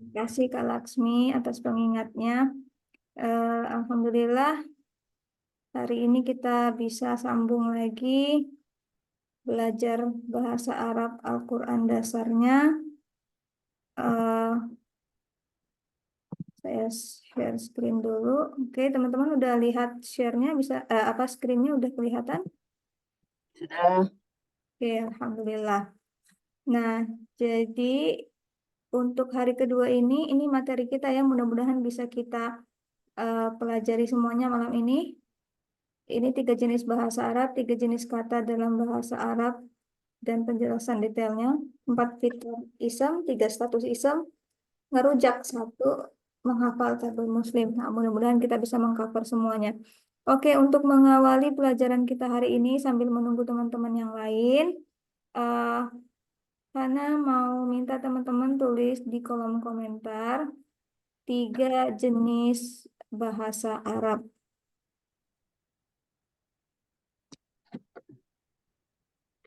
Terima kasih Kak Laksmi atas pengingatnya. Alhamdulillah hari ini kita bisa sambung lagi belajar bahasa Arab Al-Quran dasarnya. Eh, saya share screen dulu. Oke, teman-teman udah lihat share-nya bisa apa screen-nya udah kelihatan? Sudah. Oke, Alhamdulillah. Nah, jadi untuk hari kedua ini materi kita ya mudah-mudahan bisa kita pelajari semuanya malam ini. Ini 3 jenis bahasa Arab, 3 jenis kata dalam bahasa Arab, dan penjelasan detailnya. 4 fitur isem, 3 status isem, ngerujak 1, menghafal tabel muslim. Nah, mudah-mudahan kita bisa mengcover semuanya. Oke, untuk mengawali pelajaran kita hari ini sambil menunggu teman-teman yang lain, eh Hana mau minta teman-teman tulis di kolom komentar 3 jenis bahasa Arab.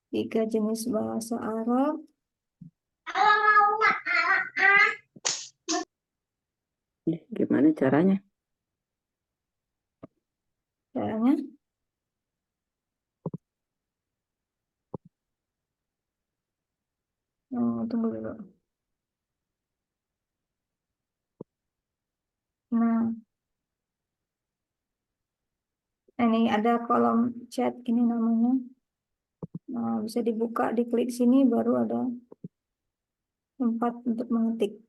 3 jenis bahasa Arab. Gimana caranya? Caranya, tunggu dulu. Nah, ini ada kolom chat ini namanya. Nah, bisa dibuka, diklik sini baru ada tempat untuk mengetik.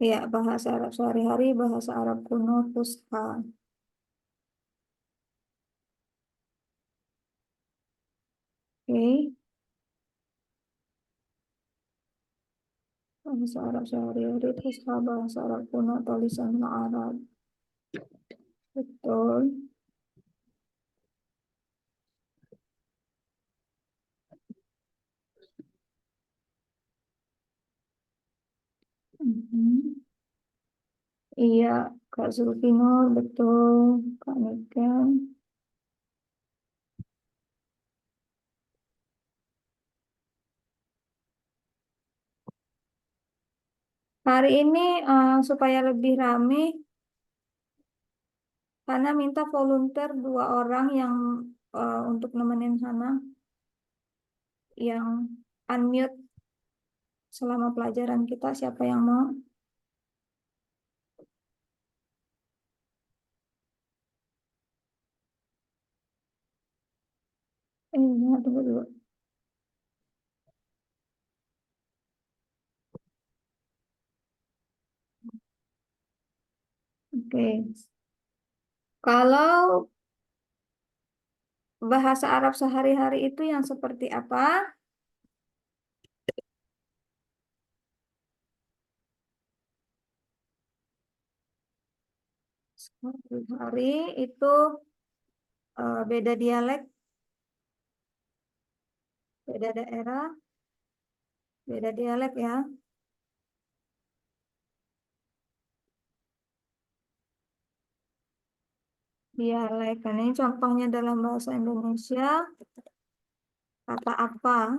Ya, bahasa Arab sehari-hari, bahasa Arab kuno, Fusha. Oke, bahasa Arab sehari-hari, Fusha, bahasa Arab kuno, atau lisan Arab. Betul. Mhm. Iya, Kak Zulfinur, betul. Kak Niken. Hari ini supaya lebih rame, Hana minta volunteer 2 orang yang untuk nemenin Hana, yang unmute selama pelajaran kita. Siapa yang mau? Tunggu dulu. Oke. Kalau bahasa Arab sehari-hari itu yang seperti apa? Sehari-hari itu beda dialek, beda daerah, beda dialek ya. Dialek. Nah, ini contohnya dalam bahasa Indonesia, kata apa?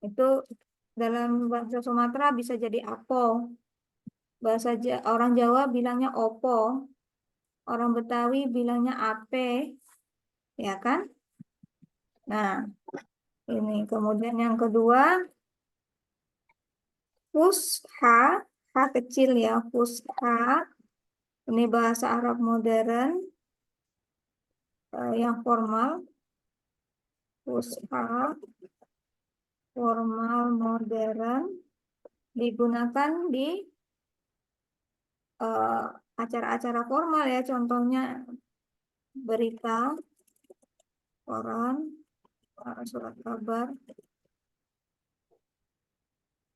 Itu dalam bahasa Sumatera bisa jadi apo. Orang Jawa bilangnya opo. Orang Betawi bilangnya ape, ya kan? Nah, ini kemudian yang kedua, fusha, ha kecil ya, fusha. Ini bahasa Arab modern yang formal, fusha, formal modern, digunakan di eh, acara-acara formal ya, contohnya berita, koran, surat kabar,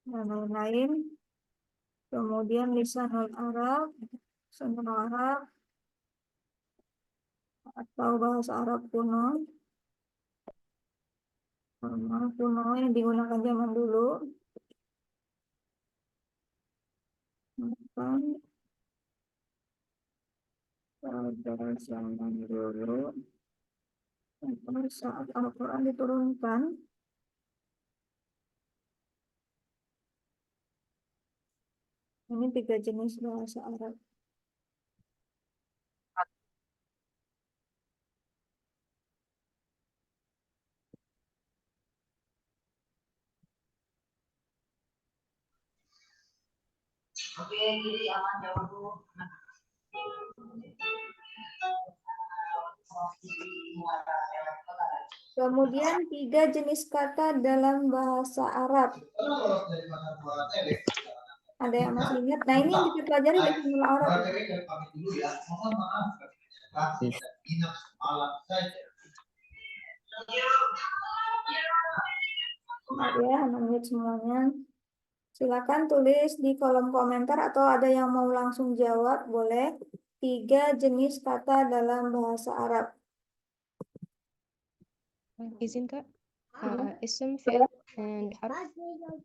dan lain-lain. Kemudian lisanul Arab, lisanul Arab atau bahasa Arab kuno, formal kuno yang digunakan zaman dulu. Bukan pada zaman dulu, pada saat Al-Quran diturunkan. Ini 3 jenis bahasa Arab. Kemudian 3 jenis kata dalam bahasa Arab. Ada yang masih ingat? Nah, ini yang kita pelajari di Formula Arab. Maaf ya, menit semuanya. Silakan tulis di kolom komentar atau ada yang mau langsung jawab, boleh. 3 jenis kata dalam bahasa Arab. izin Kak. Ism, fi'il, and harf.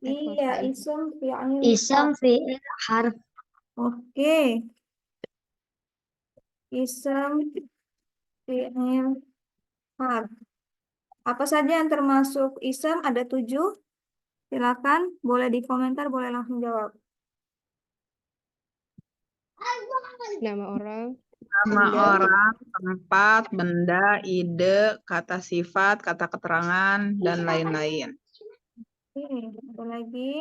Iya, isim, fi'il, Isam harf. fi'il harf. Oke. Isim, fi'il, harf. Apa saja yang termasuk isim? Ada 7. Silakan, boleh di komentar, boleh langsung jawab. Nama orang, Nama benda, orang, tempat, benda, ide, kata sifat, kata keterangan, dan lain-lain. Oke, ada lagi.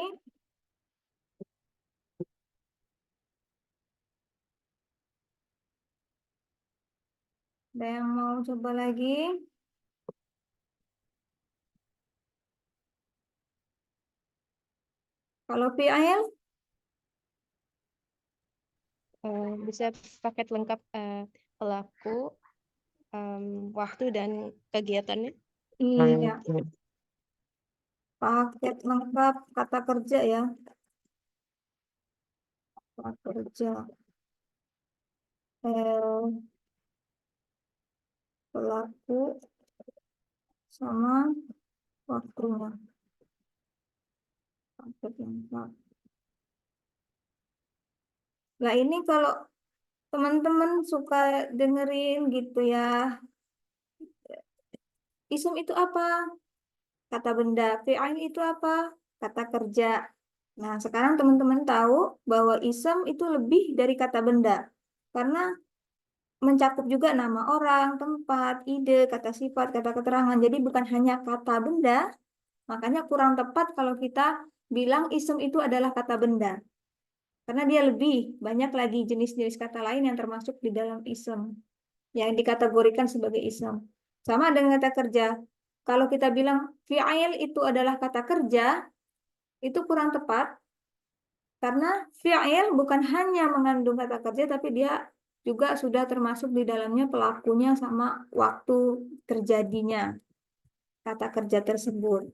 Ada yang mau coba lagi? Kalau fi'il, bisa paket lengkap pelaku, waktu dan kegiatannya. iya. Paket lengkap kata kerja ya. Kata kerja. Pelaku sama waktunya. Paket lengkap. Nah, ini kalau teman-teman suka dengerin gitu ya. Isim itu apa? Kata benda. Fi'il itu apa? Kata kerja. Nah, sekarang teman-teman tahu bahwa isim itu lebih dari kata benda. Karena mencakup juga nama orang, tempat, ide, kata sifat, kata keterangan. Jadi bukan hanya kata benda, makanya kurang tepat kalau kita bilang isim itu adalah kata benda. Karena dia lebih banyak lagi jenis-jenis kata lain yang termasuk di dalam isim, yang dikategorikan sebagai isim. Sama dengan kata kerja. Kalau kita bilang fi'il itu adalah kata kerja, itu kurang tepat. Karena fi'il bukan hanya mengandung kata kerja, tapi dia juga sudah termasuk di dalamnya pelakunya sama waktu terjadinya kata kerja tersebut.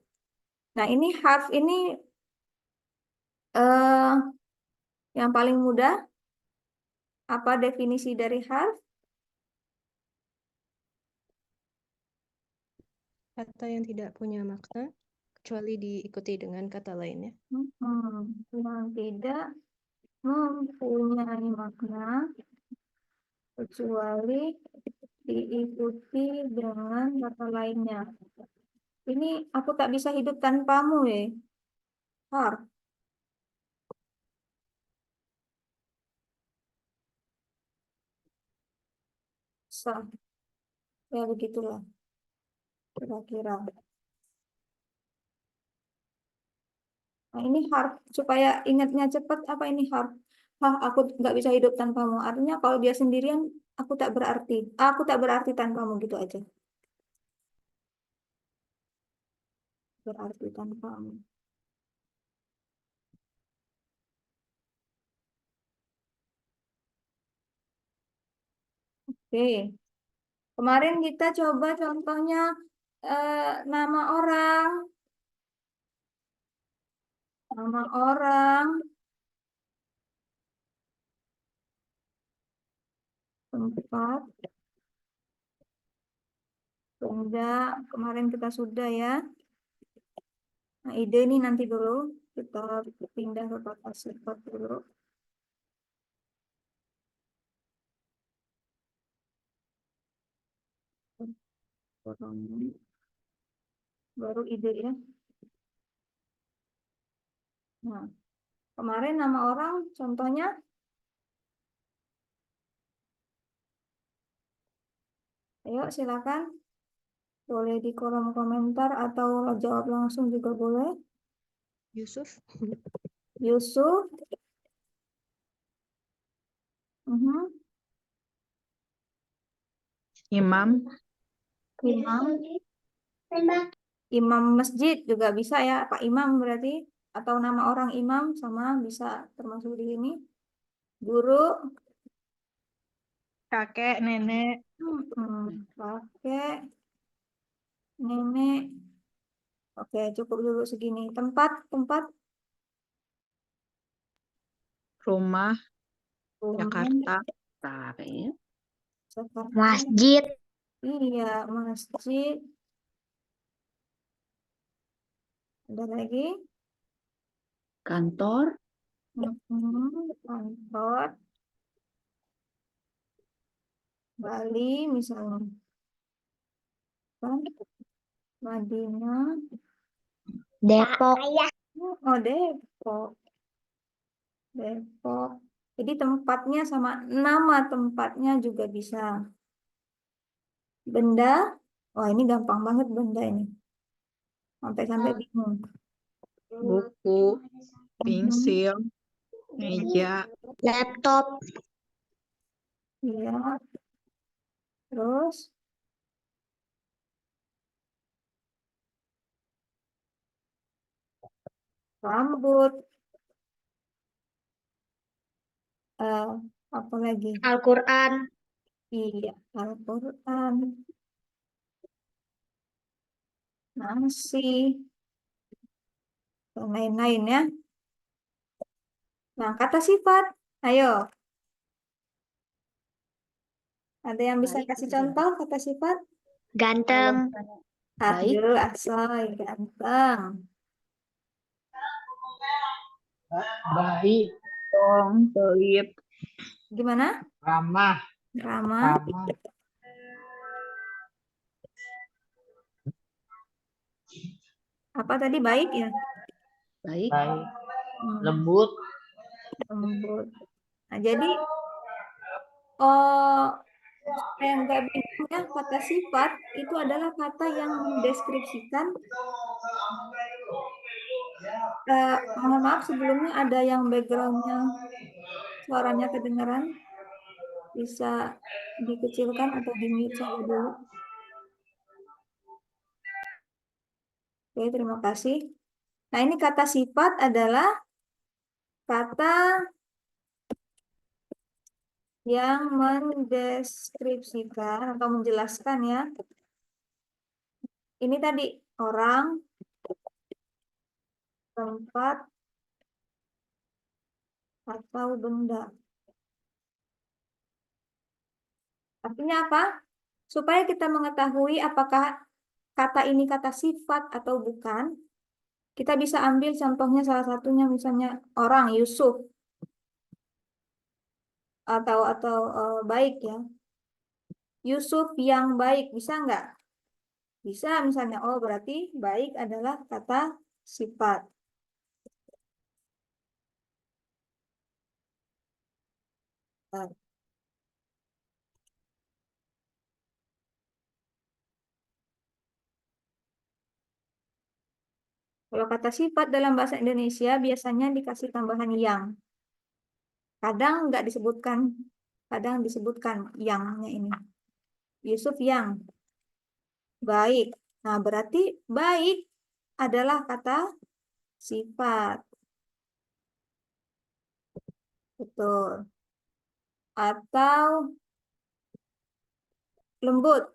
Nah, ini harf ini eh, yang paling mudah. Apa definisi dari harf? Kata yang tidak punya makna, kecuali diikuti dengan kata lainnya. Yang tidak mempunyai makna kecuali diikuti dengan kata lainnya. Ini aku tak bisa hidup tanpamu ya. Harf. Sah. Ya begitulah kira-kira. Nah, ini harf supaya ingatnya cepat apa ini harf? Aku nggak bisa hidup tanpamu. Artinya kalau dia sendirian aku tak berarti. Aku tak berarti tanpamu gitu aja. Berarti tanpamu. Oke. Kemarin kita coba contohnya nama orang. Nama orang, tempat, benda. Kemarin kita sudah ya. Nah, ide ini nanti dulu. Kita pindah ke kata sifat dulu. Baru ide ya. Nah, Kemarin nama orang contohnya ayo silakan. Boleh di kolom komentar atau jawab langsung juga boleh. Yusuf. Yusuf. Mhm. Imam, Imam. Imam masjid juga bisa ya, Pak Imam berarti. Atau nama orang imam sama bisa termasuk di sini. Guru. kakek, nenek, Kakek. Nenek. Oke, cukup dulu segini. Tempat. rumah, Rumah. Jakarta, Kayaknya. Jakarta. Masjid. Iya, masjid. Ada lagi? Kantor, Kantor. Bali misalnya. Kan? Madinah. Depok. Oh, Depok. Depok. Jadi tempatnya sama nama tempatnya juga bisa. Benda. Wah, ini gampang banget benda ini. Sampai bingung. buku, pensil, meja, Laptop. Iya. Terus rambut. Eh, apa lagi? Al-Quran. Iya, Al-Quran. Nasi. Dan lain-lain ya. Nah, kata sifat. Ayo. Ada yang bisa Baik, kasih itu contoh kata sifat? Ganteng. baik, Abdul Asoy, ganteng. Baik, tong, pelit, Gimana? ramah, Ramah. ramah, Apa tadi baik ya? baik, baik, Hmm, lembut, lembut. Nah, jadi oh, supaya nggak bingung ya, kata sifat itu adalah kata yang mendeskripsikan. Mohon maaf sebelumnya ada yang backgroundnya suaranya kedengaran. Bisa dikecilkan atau di mute saja dulu. Oke, terima kasih. Nah, ini kata sifat adalah kata yang mendeskripsikan atau menjelaskan ya. Ini tadi orang, tempat, atau benda. Artinya apa? Supaya kita mengetahui apakah kata ini kata sifat atau bukan, kita bisa ambil contohnya salah satunya misalnya orang Yusuf atau baik ya. Yusuf yang baik bisa nggak? Bisa misalnya, oh berarti baik adalah kata sifat. Nah, kalau kata sifat dalam bahasa Indonesia biasanya dikasih tambahan yang. Kadang nggak disebutkan, kadang disebutkan yangnya ini. Yusuf yang baik. Nah, berarti baik adalah kata sifat. Betul. Atau lembut.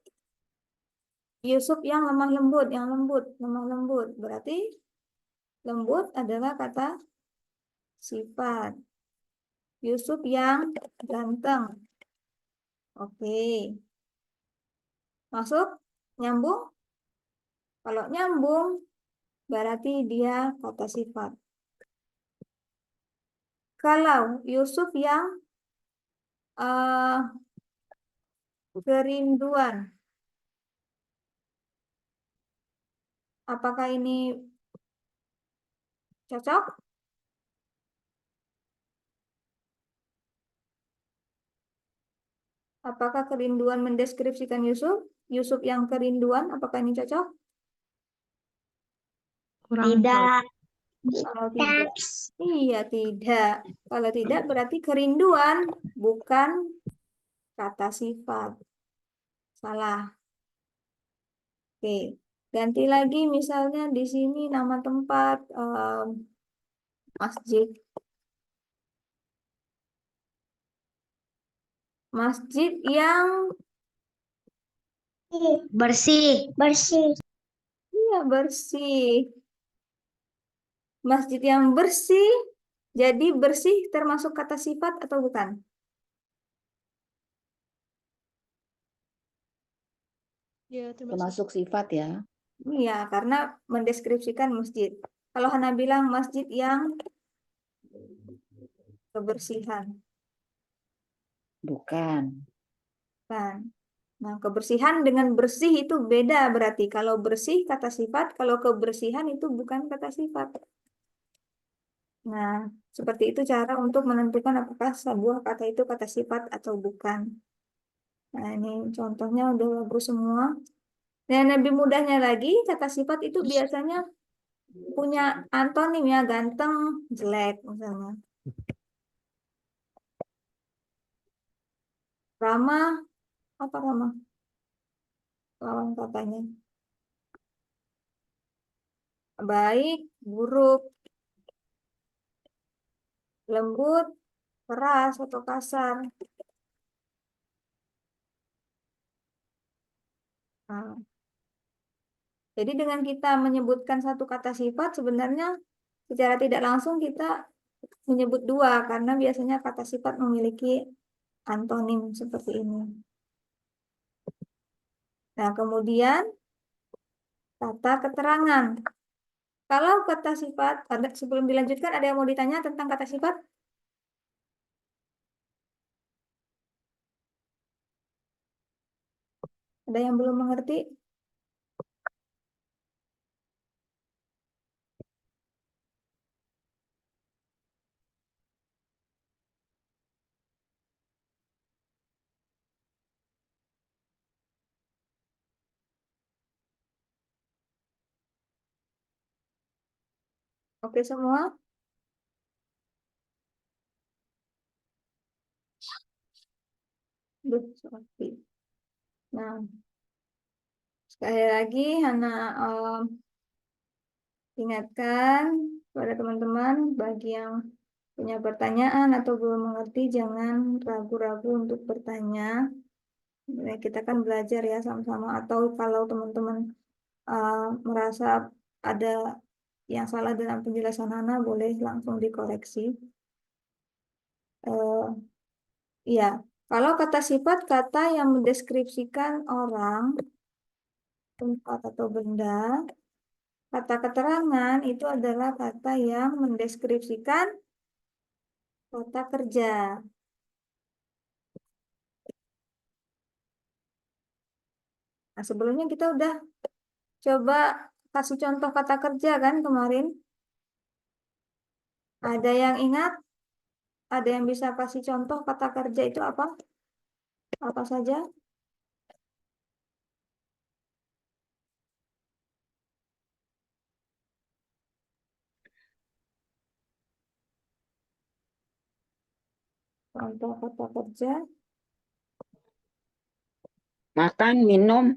Yusuf yang lemah lembut, yang lembut, lemah lembut. Berarti lembut adalah kata sifat. Yusuf yang ganteng. Oke. Masuk? Nyambung? Kalau nyambung, berarti dia kata sifat. Kalau Yusuf yang kerinduan, apakah ini cocok? Apakah kerinduan mendeskripsikan Yusuf? Yusuf yang kerinduan, apakah ini cocok? Kurang Tidak. Kalau tidak, iya tidak. Kalau tidak berarti kerinduan, bukan kata sifat. Salah. Oke, ganti lagi misalnya di sini nama tempat masjid. Masjid yang Bersih. Bersih. iya bersih. Masjid yang bersih. Jadi bersih termasuk kata sifat atau bukan? Ya, termasuk. Termasuk sifat ya. Iya, karena mendeskripsikan masjid. Kalau Hana bilang masjid yang kebersihan, Bukan. kan? Nah, kebersihan dengan bersih itu beda berarti. Kalau bersih kata sifat, kalau kebersihan itu bukan kata sifat. Nah, seperti itu cara untuk menentukan apakah sebuah kata itu kata sifat atau bukan. Nah, ini contohnya udah bagus semua. Dan lebih mudahnya lagi, kata sifat itu biasanya punya antonim ya, ganteng, jelek misalnya. Ramah, apa ramah? Lawan katanya. Baik, buruk, lembut, keras, atau kasar. Nah, jadi dengan kita menyebutkan satu kata sifat, sebenarnya secara tidak langsung kita menyebut dua, karena biasanya kata sifat memiliki antonim seperti ini. Nah, kemudian kata keterangan. Kalau kata sifat, sebelum dilanjutkan ada yang mau ditanya tentang kata sifat? Ada yang belum mengerti? Oke semua? Duh, seperti. Nah, sekali lagi Hana ingatkan kepada teman-teman bagi yang punya pertanyaan atau belum mengerti jangan ragu-ragu untuk bertanya. Kita kan belajar ya sama-sama. Atau kalau teman-teman merasa ada yang salah dalam penjelasan Hana boleh langsung dikoreksi. Ya, kalau kata sifat kata yang mendeskripsikan orang, tempat atau benda. Kata keterangan itu adalah kata yang mendeskripsikan kata kerja. Nah, sebelumnya kita udah coba kasih contoh kata kerja kan kemarin. Ada yang ingat? Ada yang bisa kasih contoh kata kerja itu apa? Apa saja? Contoh kata kerja. Makan, minum,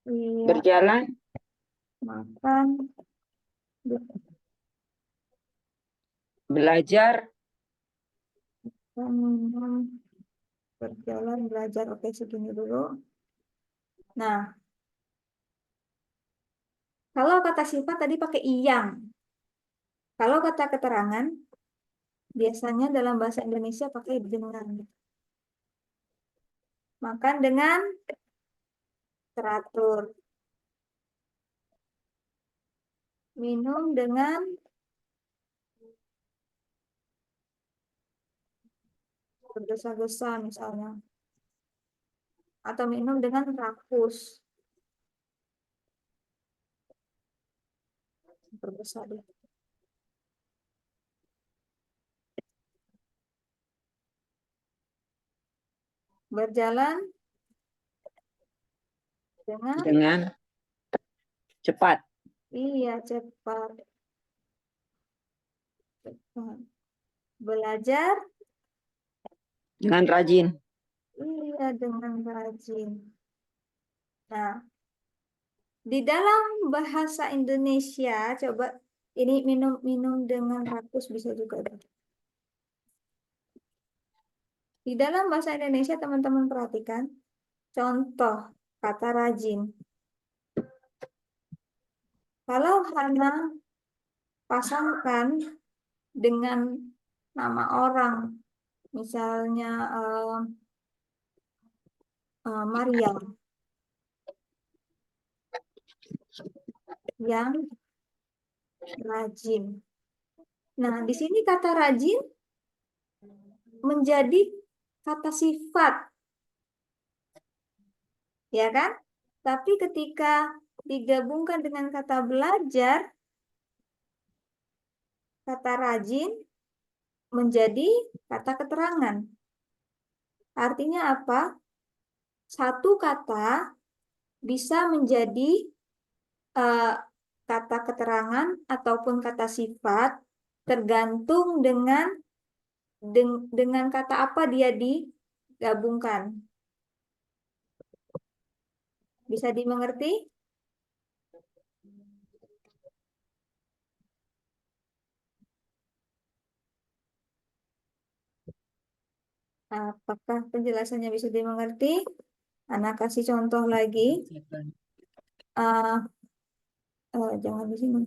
Iya, berjalan, makan, belajar, minum, berjalan, belajar. Oke, segini dulu. Nah, kalau kata sifat tadi pakai iyang. Kalau kata keterangan, biasanya dalam bahasa Indonesia pakai dengan. Makan dengan teratur. Minum dengan bergesa-gesa misalnya. Atau minum dengan rakus. Bergesa deh. Berjalan dengan dengan cepat. iya cepat. Cepat. Belajar Dengan rajin. iya dengan rajin. Nah, di dalam bahasa Indonesia, coba ini minum dengan rakus bisa juga. Di dalam bahasa Indonesia, teman-teman perhatikan contoh kata rajin. Kalau Hana pasangkan dengan nama orang, misalnya Maryam, yang rajin. Nah, di sini kata rajin menjadi kata sifat, ya kan? Tapi ketika digabungkan dengan kata belajar, kata rajin menjadi kata keterangan. Artinya apa? Satu kata bisa menjadi kata keterangan ataupun kata sifat tergantung dengan kata apa dia digabungkan. Bisa dimengerti? Apakah penjelasannya bisa dimengerti? Anak kasih contoh lagi. Jangan di sini.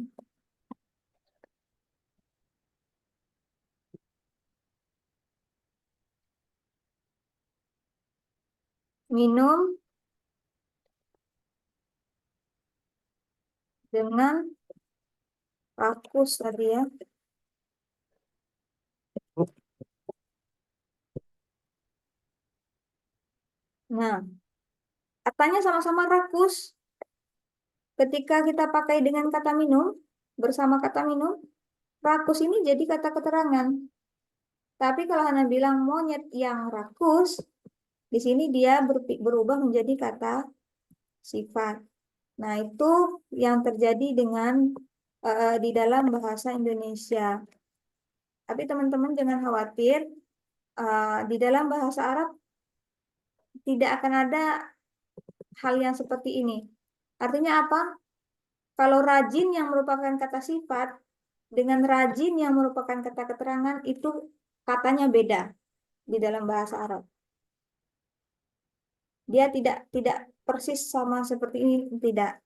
Minum dengan rakus tadi ya. Nah, katanya sama-sama rakus. Ketika kita pakai dengan kata minum, bersama kata minum, rakus ini jadi kata keterangan. Tapi kalau Hana bilang monyet yang rakus, di sini dia berubah menjadi kata sifat. Nah, itu yang terjadi di dalam bahasa Indonesia. Tapi teman-teman jangan khawatir, di dalam bahasa Arab tidak akan ada hal yang seperti ini. Artinya apa? Kalau rajin yang merupakan kata sifat dengan rajin yang merupakan kata keterangan itu katanya beda di dalam bahasa Arab. Dia tidak persis sama seperti ini, tidak.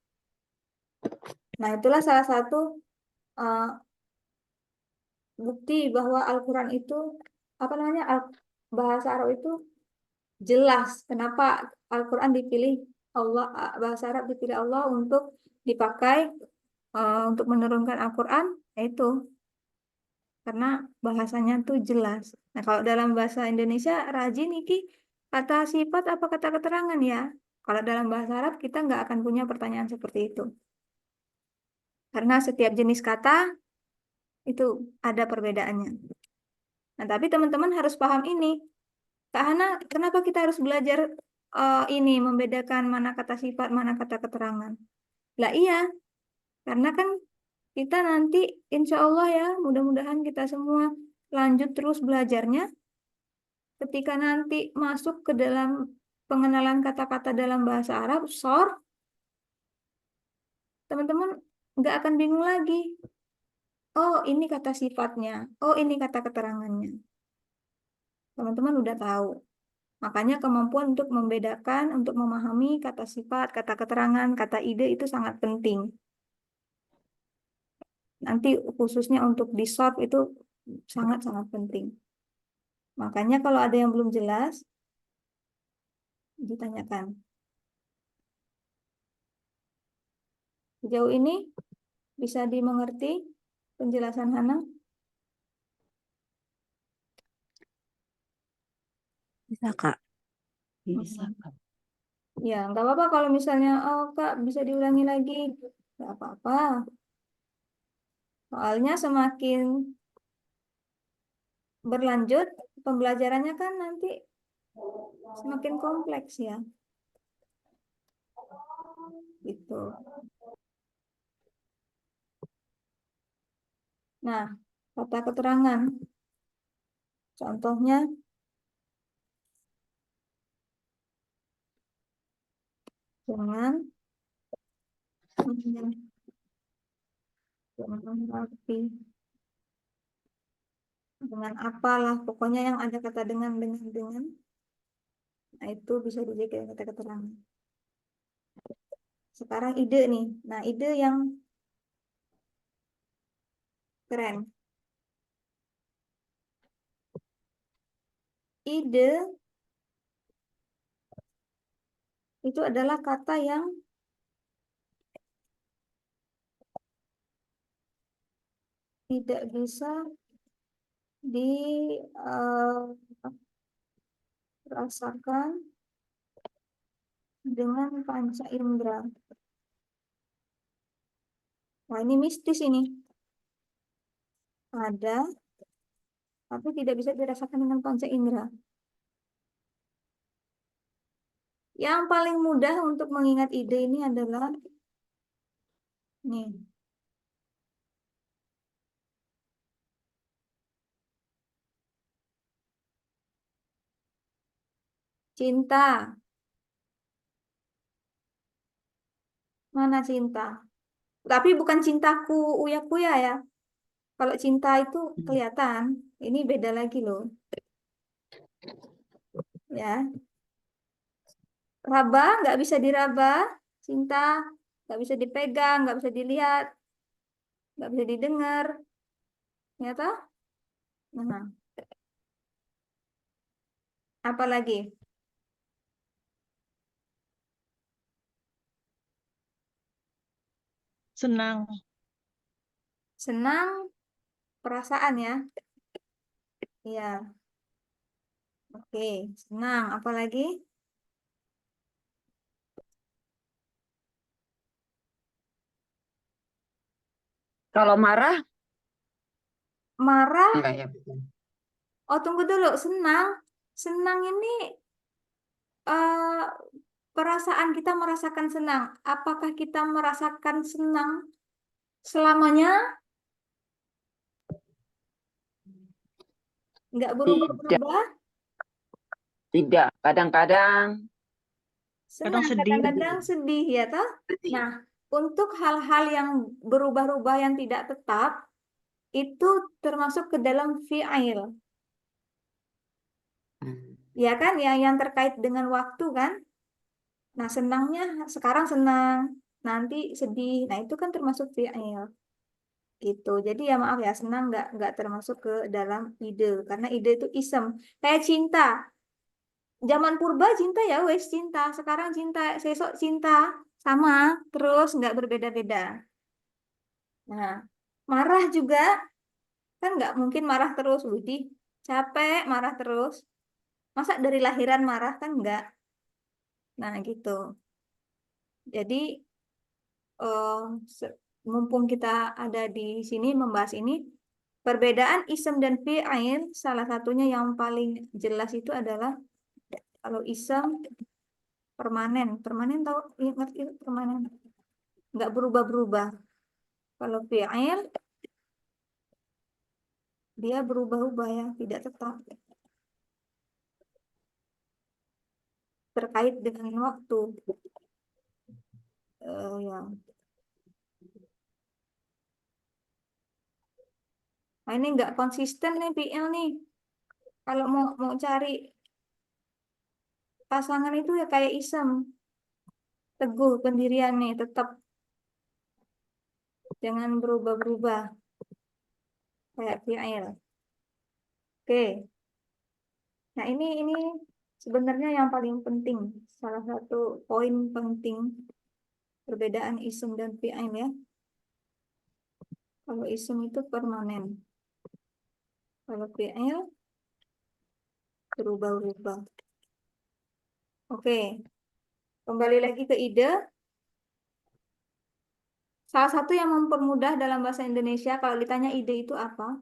Nah, itulah salah satu bukti bahwa Al-Quran itu bahasa Arab itu jelas. Kenapa Al-Quran dipilih Allah, bahasa Arab dipilih Allah untuk dipakai untuk menurunkan Al-Quran, yaitu karena bahasanya tuh jelas. Nah, kalau dalam bahasa Indonesia rajin iki kata sifat apa kata keterangan ya? Kalau dalam bahasa Arab kita nggak akan punya pertanyaan seperti itu. Karena setiap jenis kata itu ada perbedaannya. Nah, tapi teman-teman harus paham ini. Kak Hana, kenapa kita harus belajar ini membedakan mana kata sifat, mana kata keterangan? Lah iya, karena kan kita nanti insya Allah ya, mudah-mudahan kita semua lanjut terus belajarnya. Ketika nanti masuk ke dalam pengenalan kata-kata dalam bahasa Arab, teman-teman nggak akan bingung lagi. Oh, ini kata sifatnya. Oh, ini kata keterangannya. Teman-teman udah tahu. Makanya kemampuan untuk membedakan, untuk memahami kata sifat, kata keterangan, kata ide itu sangat penting. Nanti khususnya untuk di short itu sangat-sangat penting. Makanya kalau ada yang belum jelas, ditanyakan. Sejauh ini bisa dimengerti penjelasan Hana? Bisa, Kak. Bisa, Kak. Ya, nggak apa-apa kalau misalnya, oh Kak bisa diulangi lagi. Nggak apa-apa. Soalnya semakin berlanjut, pembelajarannya kan nanti Semakin kompleks ya. Gitu. Nah, kata keterangan. Contohnya dengan rapi, dengan apalah, pokoknya yang ada kata dengan. Nah, itu bisa dijadikan kata keterangan. Sekarang ide nih. Nah, ide yang keren. Ide itu adalah kata yang tidak bisa dirasakan dengan panca indera. Nah, ini mistis ini. Ada, tapi tidak bisa dirasakan dengan panca indera. Yang paling mudah untuk mengingat ide ini adalah nih. Cinta. Mana cinta? Tapi bukan cintaku uya-kuya ya. Kalau cinta itu kelihatan, ini beda lagi loh. Ya, raba nggak bisa diraba, cinta nggak bisa dipegang, nggak bisa dilihat, nggak bisa didengar, ya toh? Nah, apa lagi? Senang. Senang, perasaan ya. Iya, oke. Senang, apa lagi? Kalau marah, Marah, enggak ya? oh tunggu dulu, senang. Senang ini eh, perasaan kita merasakan senang. Apakah kita merasakan senang selamanya? Nggak Tidak, berubah-berubah? tidak. Kadang-kadang Kadang Senang, sedih. kadang-kadang sedih ya toh? Nah, untuk hal-hal yang berubah-ubah yang tidak tetap, itu termasuk ke dalam fi'il. Ya kan, yang terkait dengan waktu kan? Nah, senangnya sekarang senang, nanti sedih. Nah, itu kan termasuk fi'il. Gitu. Jadi ya maaf ya, senang nggak termasuk ke dalam ide. Karena ide itu isem. Kayak cinta. Zaman purba cinta ya wes cinta. Sekarang cinta, sesok cinta. Sama, terus nggak berbeda-beda. Nah, marah juga kan nggak mungkin marah terus, Budi. Capek marah terus. Masa dari lahiran marah kan nggak? Nah, gitu. Jadi eh, mumpung kita ada di sini membahas ini, perbedaan isem dan fi'il, salah satunya yang paling jelas itu adalah kalau isem permanen. Permanen tahu? Ngerti permanen? Nggak berubah-berubah. Kalau fi'il, dia berubah-ubah ya, tidak tetap. Terkait dengan waktu. Ya. Nah, ini nggak konsisten nih PL nih. Kalau mau cari pasangan itu ya kayak isem. Teguh pendirian nih, tetap jangan berubah-berubah kayak PL. Oke. Nah, ini sebenarnya yang paling penting. Salah satu poin penting perbedaan isem dan PL ya. Kalau isem itu permanen. Kalau PL berubah-ubah. Oke. Kembali lagi ke ide. Salah satu yang mempermudah dalam bahasa Indonesia kalau ditanya ide itu apa?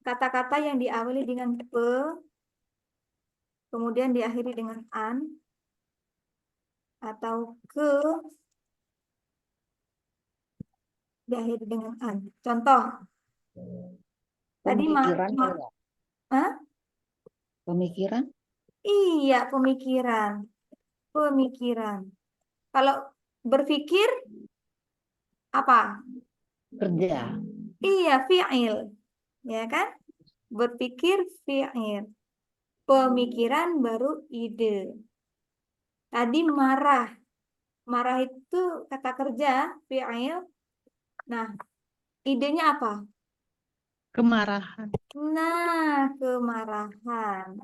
Kata-kata yang diawali dengan pe, kemudian diakhiri dengan an, atau ke diakhiri dengan an. Contoh, tadi Pemikiran ma- ya. Hah? Pemikiran Iya, pemikiran. Pemikiran. Kalau berpikir apa? kerja. Iya, fi'il. Ya kan? Berpikir fi'il. Pemikiran baru ide. Tadi marah. Marah itu kata kerja, fi'il. Nah, idenya apa? Kemarahan. Nah, kemarahan.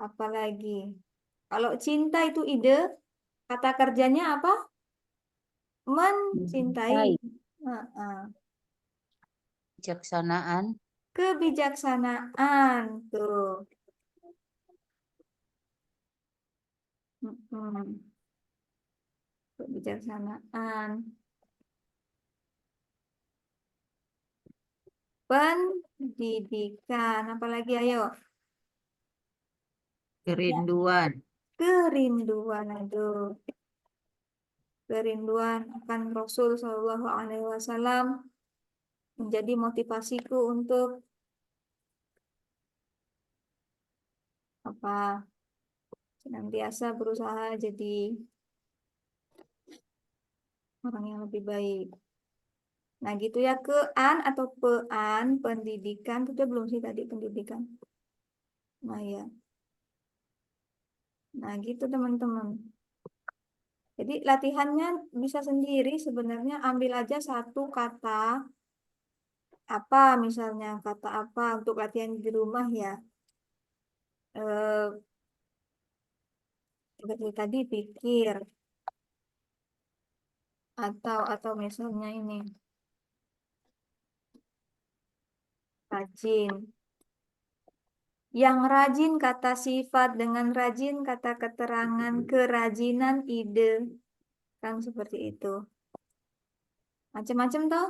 Apalagi? Kalau cinta itu ide, kata kerjanya apa? Mencintai. Mencintai. Heeh. Kebijaksanaan. Kebijaksanaan tuh. Mm-mm. Kebijaksanaan. Pendidikan. Apalagi ayo. Kerinduan. Kerinduan. Aduh. Kerinduan akan Rasul Shallallahu Alaihi Wasallam menjadi motivasiku untuk apa? Senantiasa berusaha jadi orang yang lebih baik. Nah, gitu ya, kean atau pean, pendidikan, itu dia belum sih tadi pendidikan. Nah, ya. Nah, gitu teman-teman. Jadi latihannya bisa sendiri sebenarnya, ambil aja satu kata apa, misalnya kata apa untuk latihan di rumah ya. Eh, seperti tadi pikir atau misalnya ini rajin. Yang rajin kata sifat dengan rajin kata keterangan, kerajinan ide, kan seperti itu. Macam-macam toh.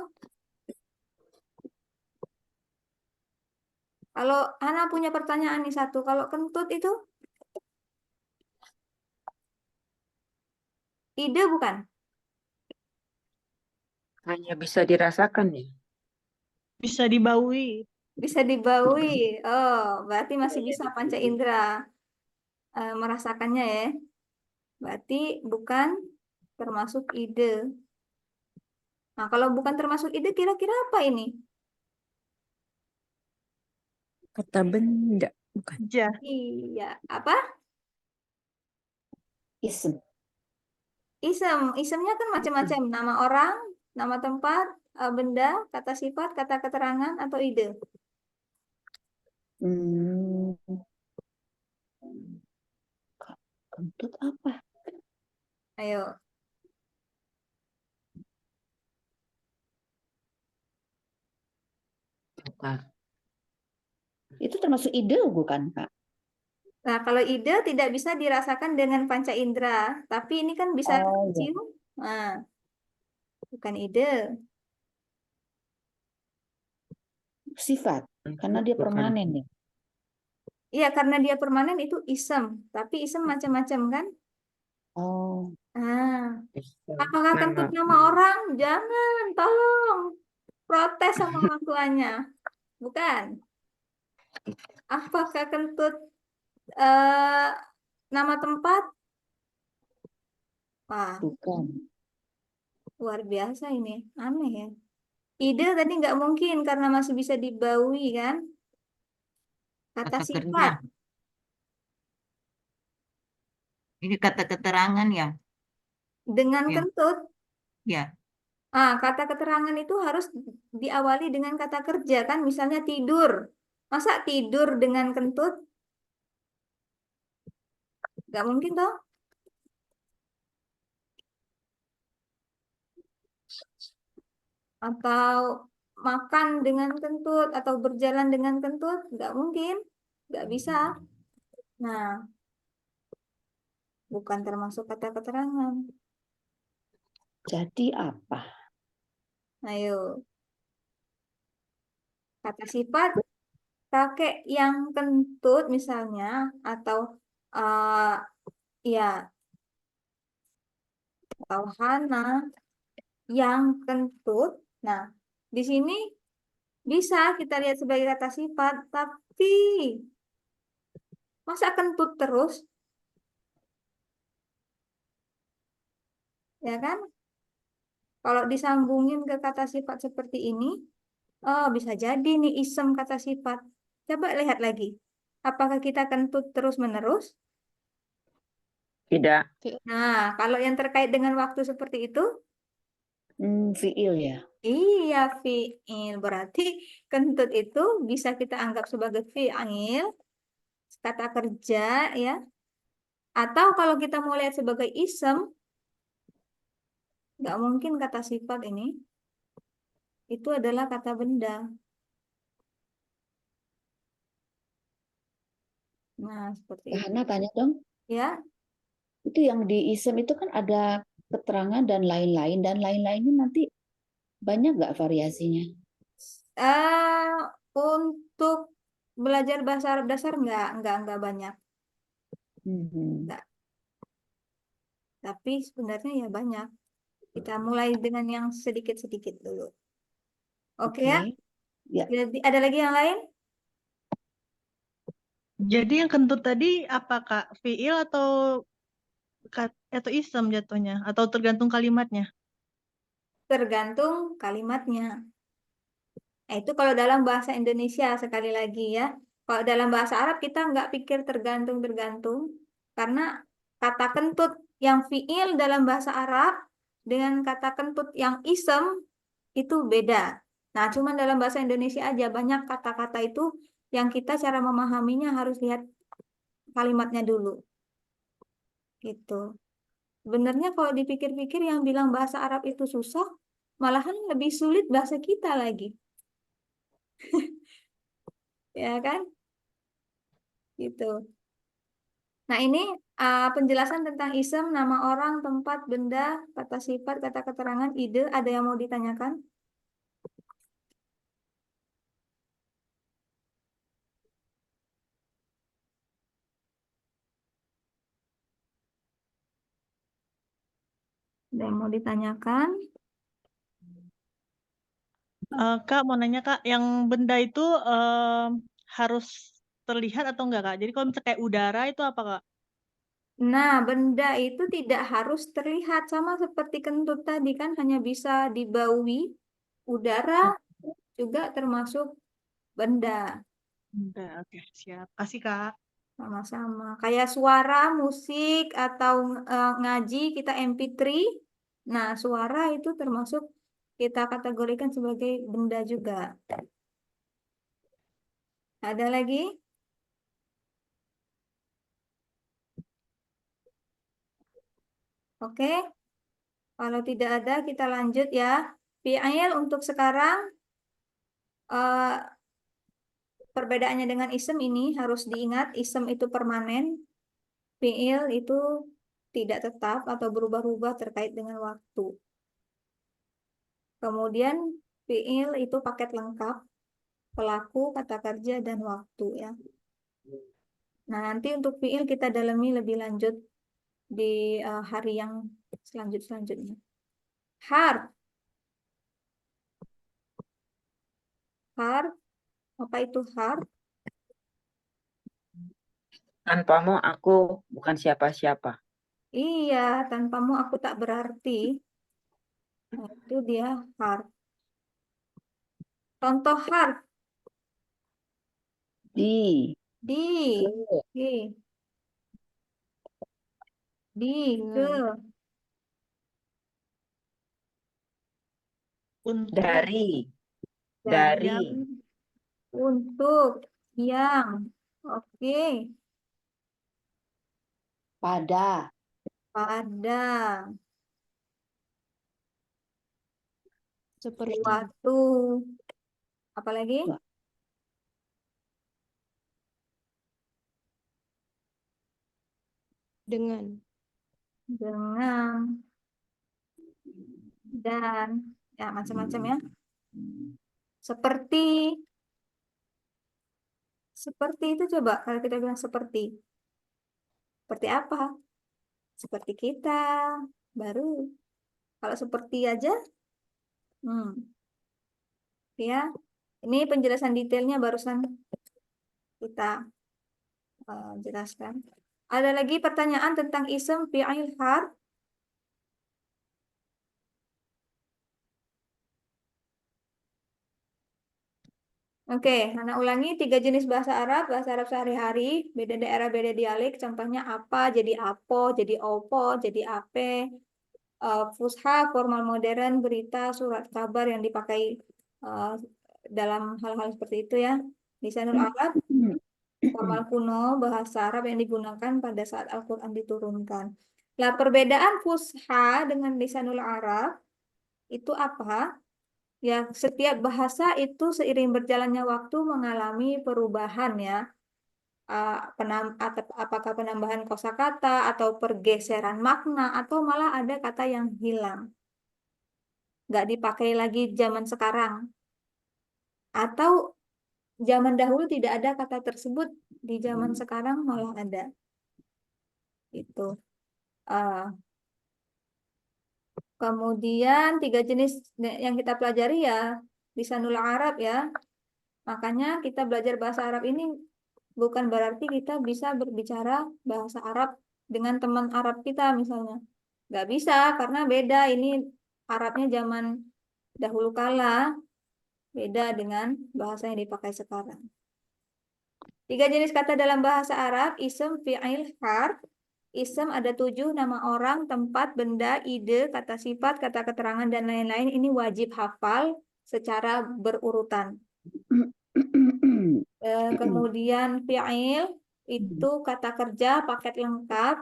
Kalau Hana punya pertanyaan nih satu, kalau kentut itu ide bukan? Hanya bisa dirasakan ya. Bisa dibaui. Bisa dibaui. Oh, berarti masih bisa panca indera merasakannya ya. Berarti bukan termasuk ide. Nah, kalau bukan termasuk ide, kira-kira apa ini? Kata benda. Bukan. Ja. Iya, apa? Ism. Isem. Isemnya kan macam-macam. Nama orang, nama tempat, benda, kata sifat, kata keterangan, atau ide. Hmm. Kentut apa? Ayo. Itu termasuk ide bukan, Kak? Nah, kalau ide tidak bisa dirasakan dengan panca indera, tapi ini kan bisa Oh, iya. cium. Nah, bukan ide. Sifat. Karena dia Bukan. permanen ya. Iya, karena dia permanen itu isem. Tapi isem macam-macam kan? Oh. Nah, apakah kentut nama orang? Jangan, tolong. Protes sama orang tuanya. Bukan. Apakah kentut eh, nama tempat? Wah, Bukan. luar biasa ini. Aneh ya. Ide tadi nggak mungkin karena masih bisa dibaui kan? Kata Kata kerja. sifat. Ini kata keterangan ya. Dengan Ya. kentut. Ya. Kata keterangan itu harus diawali dengan kata kerja kan? Misalnya tidur. Masa tidur dengan kentut? Nggak mungkin toh? Atau makan dengan kentut atau berjalan dengan kentut? Nggak mungkin. Nggak bisa. Nah, bukan termasuk kata keterangan. Jadi apa? Ayo. Kata sifat pakai yang kentut misalnya atau ya atau hana yang kentut. Nah, di sini bisa kita lihat sebagai kata sifat, tapi masa kentut terus, ya kan? Kalau disambungin ke kata sifat seperti ini, oh bisa jadi nih isem kata sifat. Coba lihat lagi. Apakah kita kentut terus-menerus? Tidak. Nah, kalau yang terkait dengan waktu seperti itu, Fiil ya. iya fiil. Berarti kentut itu bisa kita anggap sebagai fiil, kata kerja ya. Atau kalau kita mau lihat sebagai isem, nggak mungkin kata sifat ini. Itu adalah kata benda. Nah, seperti itu. Hana tanya dong, Ya, itu yang di isem itu kan ada keterangan dan lain-lain, dan lain-lainnya nanti banyak nggak variasinya? eh untuk belajar bahasa Arab dasar nggak banyak. Mhm. Nggak. Tapi sebenarnya ya banyak. Kita mulai dengan yang sedikit-sedikit dulu. Oke ya? Oke. Ya, Jadi ada lagi yang lain? Jadi yang kentut tadi apa Kak? Fiil atau isem jatuhnya? Atau tergantung kalimatnya? Tergantung kalimatnya. Nah, itu kalau dalam bahasa Indonesia sekali lagi ya. Kalau dalam bahasa Arab kita nggak pikir tergantung-tergantung. Karena kata kentut yang fiil dalam bahasa Arab dengan kata kentut yang isem itu beda. Nah, cuman dalam bahasa Indonesia aja banyak kata-kata itu yang kita cara memahaminya harus lihat kalimatnya dulu. Gitu. Sebenarnya kalau dipikir-pikir yang bilang bahasa Arab itu susah, malahan lebih sulit bahasa kita lagi. Ya kan? Gitu. Nah, ini penjelasan tentang isem, nama orang, tempat, benda, kata sifat, kata keterangan, ide. Ada yang mau ditanyakan? Ada yang mau ditanyakan? Kak mau nanya Kak, yang benda itu harus terlihat atau enggak Kak? Jadi kalau misalnya kayak udara itu apa Kak? Nah, benda itu tidak harus terlihat sama seperti kentut tadi kan hanya bisa dibaui. Udara juga termasuk benda. Benda, oke siap. Kasih Kak. Sama-sama. Kayak suara, musik, atau ngaji kita MP3. Nah, suara itu termasuk kita kategorikan sebagai benda juga. Ada lagi? Oke. Kalau tidak ada, kita lanjut ya. Fi'il untuk sekarang, eh, perbedaannya dengan isem ini harus diingat. Isem itu permanen. Fi'il itu tidak tetap atau berubah-ubah terkait dengan waktu. Kemudian fi'il itu paket lengkap, pelaku, kata kerja, dan waktu ya. Nah, nanti untuk fi'il kita dalami lebih lanjut di hari yang selanjutnya. Harf. Harf. Apa itu harf? Tanpamu aku bukan siapa-siapa. Iya, tanpamu aku tak berarti. Nah, itu dia harf. Contoh harf. di, Di. ke, Oke. Di. Ke. Dengan. Untuk Dari. Yang. Untuk. Yang. Oke. pada, Pada. Seperti. Suatu. Apalagi? Wah. Dengan. Dengan. Dan. Ya, macam-macam ya. Seperti. Seperti itu coba kalau kita bilang seperti. Seperti apa? Seperti kita. Baru. Kalau seperti aja, ya. Ini penjelasan detailnya barusan kita jelaskan. Ada lagi pertanyaan tentang isem fi'il harf? Oke, Hana ulangi 3 jenis bahasa Arab sehari-hari, beda daerah, beda dialek. Contohnya apa, jadi apo, jadi opo, jadi ape. Fusha, formal modern, berita, surat kabar yang dipakai dalam hal-hal seperti itu ya. Lisanul Arab, formal kuno, bahasa Arab yang digunakan pada saat Al-Quran diturunkan. Nah, perbedaan fusha dengan lisanul Arab itu apa? Ya, setiap bahasa itu seiring berjalannya waktu mengalami perubahan ya. Apakah penambahan kosakata atau pergeseran makna atau malah ada kata yang hilang. Nggak dipakai lagi zaman sekarang. Atau zaman dahulu tidak ada kata tersebut, di zaman sekarang malah ada. Itu. Kemudian 3 jenis yang kita pelajari ya lisanul Arab ya. Makanya kita belajar bahasa Arab ini bukan berarti kita bisa berbicara bahasa Arab dengan teman Arab kita misalnya. Nggak bisa karena beda. Ini Arabnya zaman dahulu kala. Beda dengan bahasa yang dipakai sekarang. 3 jenis kata dalam bahasa Arab, isem, fi'il, harf. Isem ada 7, nama orang, tempat, benda, ide, kata sifat, kata keterangan, dan lain-lain. Ini wajib hafal secara berurutan. Kemudian fi'il, itu kata kerja, paket lengkap,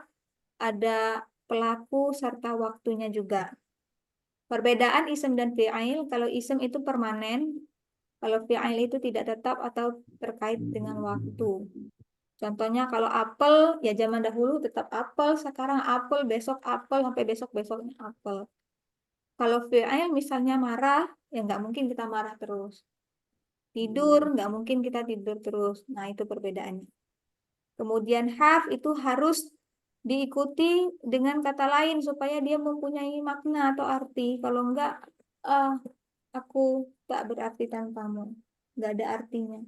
ada pelaku serta waktunya juga. Perbedaan isem dan fi'il, kalau isem itu permanen, kalau fi'il itu tidak tetap atau terkait dengan waktu. Contohnya kalau apel, ya zaman dahulu tetap apel, sekarang apel, besok apel, sampai besok-besoknya apel. Kalau fi'il misalnya marah, ya nggak mungkin kita marah terus. Tidur, nggak mungkin kita tidur terus. Nah, itu perbedaannya. Kemudian harf itu harus diikuti dengan kata lain supaya dia mempunyai makna atau arti. Kalau enggak, aku tak berarti tanpamu. Nggak ada artinya.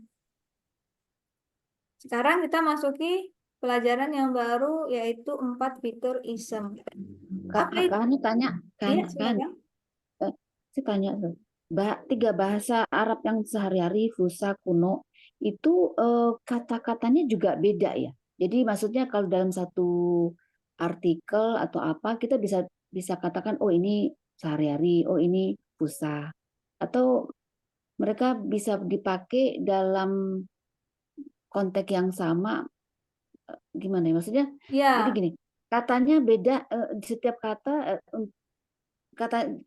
Sekarang kita masuki pelajaran yang baru yaitu 4 fitur isem. Kak, Apa itu? Hana tanya, Iya, kan, silakan. saya tanya tuh, 3 bahasa Arab yang sehari-hari, Fusa, kuno, itu kata-katanya juga beda ya. Jadi maksudnya kalau dalam satu artikel atau apa kita bisa katakan oh ini sehari-hari, oh ini Fusa, atau mereka bisa dipakai dalam konteks yang sama, gimana ya? Maksudnya Ya, jadi gini, katanya beda, setiap kata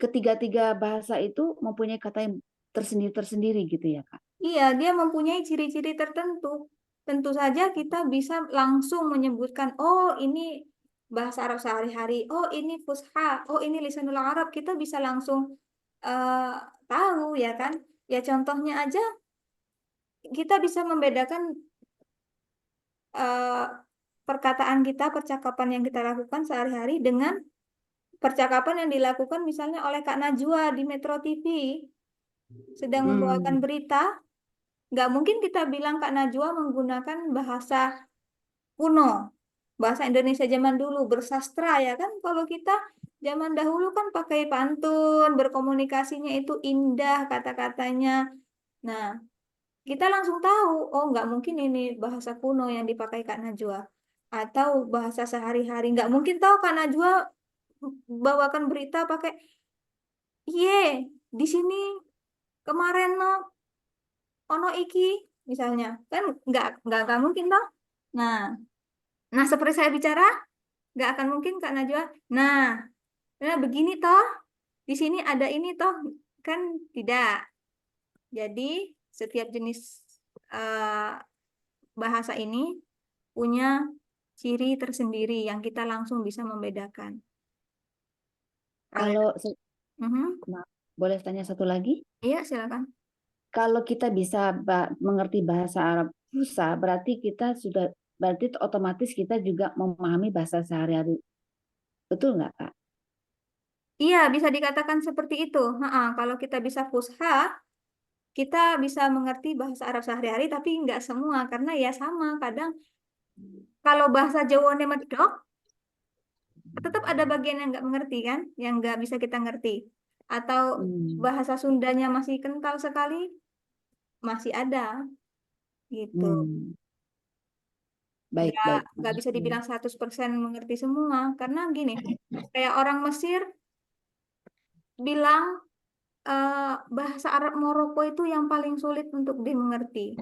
ketiga-tiga bahasa itu mempunyai kata yang tersendiri-tersendiri gitu ya, Kak. iya, dia mempunyai ciri-ciri tertentu. Tentu saja kita bisa langsung menyebutkan, oh ini bahasa Arab sehari-hari, oh ini fusha, oh ini lisanul Arab. Kita bisa langsung tahu ya kan. Ya contohnya aja, kita bisa membedakan perkataan kita, percakapan yang kita lakukan sehari-hari dengan percakapan yang dilakukan misalnya oleh Kak Najwa di Metro TV sedang membawakan berita. Nggak mungkin kita bilang Kak Najwa menggunakan bahasa kuno, bahasa Indonesia zaman dulu, bersastra ya kan. Kalau kita zaman dahulu kan pakai pantun, berkomunikasinya itu indah kata-katanya. Nah, kita langsung tahu, oh nggak mungkin ini bahasa kuno yang dipakai Kak Najwa. Atau bahasa sehari-hari. Nggak mungkin tahu Kak Najwa bawakan berita pakai, iye, di sini kemarin no, ono iki, misalnya. Kan nggak mungkin toh. Nah seperti saya bicara, nggak akan mungkin Kak Najwa. Nah begini toh, di sini ada ini toh, kan tidak. Jadi setiap jenis bahasa ini punya ciri tersendiri yang kita langsung bisa membedakan. Kalau Mhm. boleh tanya satu lagi? Iya, silakan. Kalau kita bisa mengerti bahasa Arab fusa, berarti otomatis kita juga memahami bahasa sehari-hari. Betul nggak, Kak? Iya, bisa dikatakan seperti itu. Kalau kita bisa fusha, kita bisa mengerti bahasa Arab sehari-hari, tapi nggak semua, karena ya sama. Kadang kalau bahasa Jawa medok, tetap ada bagian yang nggak mengerti kan, yang nggak bisa kita ngerti. Atau Hmm. bahasa Sundanya masih kental sekali, masih ada gitu. Hmm. Baik, baik. Nggak bisa dibilang 100% mengerti semua, karena gini, kayak orang Mesir bilang bahasa Arab Maroko itu yang paling sulit untuk dimengerti,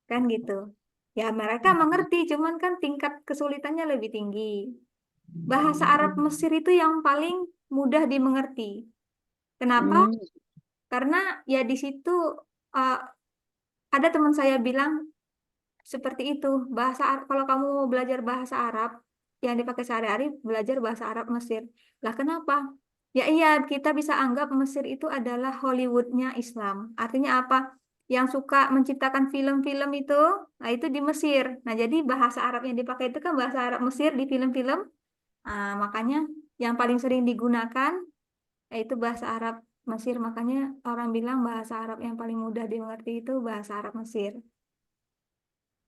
kan gitu. Ya mereka mengerti, cuman kan tingkat kesulitannya lebih tinggi. Bahasa Arab Mesir itu yang paling mudah dimengerti. Kenapa? Hmm. Karena ya di situ uh, ada teman saya bilang seperti itu. Kalau kamu mau belajar bahasa Arab yang dipakai sehari-hari, belajar bahasa Arab Mesir. Lah kenapa? Ya iya, kita bisa anggap Mesir itu adalah Hollywoodnya Islam. Artinya apa? Yang suka menciptakan film-film itu, nah itu di Mesir. Nah jadi bahasa Arab yang dipakai itu kan bahasa Arab Mesir di film-film. Makanya yang paling sering digunakan yaitu bahasa Arab Mesir. Makanya orang bilang bahasa Arab yang paling mudah dimengerti itu bahasa Arab Mesir.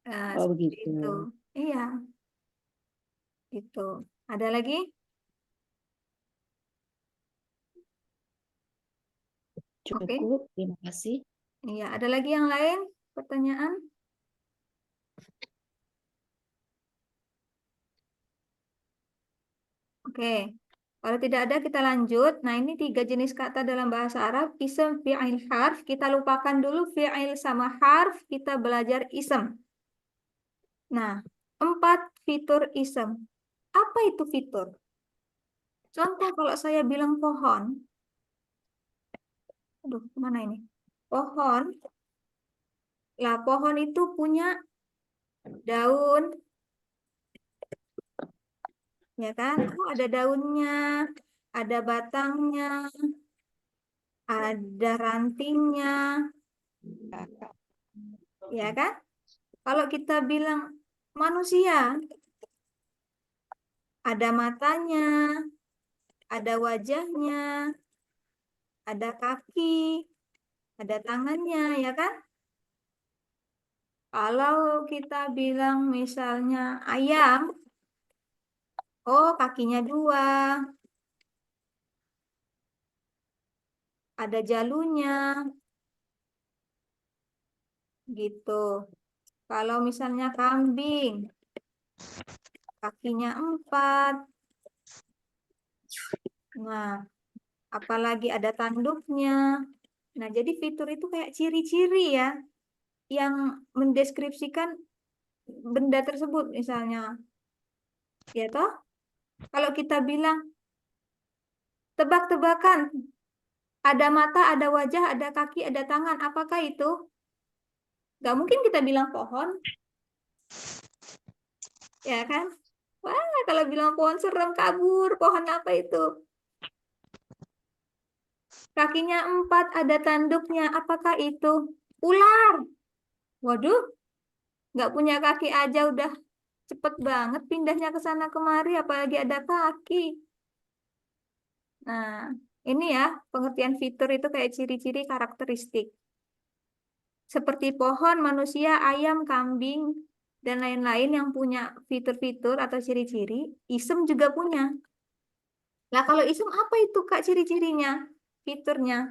Oh, Seperti begitu. itu. Iya, itu. Ada lagi? Oke. Cukup, terima kasih. Iya, ada lagi yang lain? Pertanyaan? Oke. Kalau tidak ada, kita lanjut. Nah, ini 3 jenis kata dalam bahasa Arab. Ism, fi'il, harf. Kita lupakan dulu fi'il sama harf. Kita belajar ism. Nah, 4 fitur ism. Apa itu fitur? Contoh kalau saya bilang pohon. Aduh, mana ini? Pohon. Lah, pohon itu punya daun, ya kan? Oh, ada daunnya, ada batangnya, ada rantingnya, ya kan? Kalau kita bilang manusia, ada matanya, ada wajahnya, ada kaki, ada tangannya, ya kan? Kalau kita bilang misalnya ayam, oh kakinya 2, ada jalunya, gitu. Kalau misalnya kambing, kakinya 4. Nah, apalagi ada tanduknya. Nah, jadi fitur itu kayak ciri-ciri ya, yang mendeskripsikan benda tersebut misalnya. Ya toh? Kalau kita bilang, tebak-tebakan, ada mata, ada wajah, ada kaki, ada tangan. Apakah itu? Gak mungkin kita bilang pohon. Ya kan? Wah, kalau bilang pohon serem, kabur. Pohon apa itu? Kakinya 4, ada tanduknya. Apakah itu? Ular. Waduh, nggak punya kaki aja udah cepet banget pindahnya ke sana kemari, apalagi ada kaki. Nah, ini ya, pengertian fitur itu kayak ciri-ciri karakteristik. Seperti pohon, manusia, ayam, kambing, dan lain-lain yang punya fitur-fitur atau ciri-ciri, isem juga punya. Nah, kalau isem apa itu, Kak, ciri-cirinya? Fiturnya.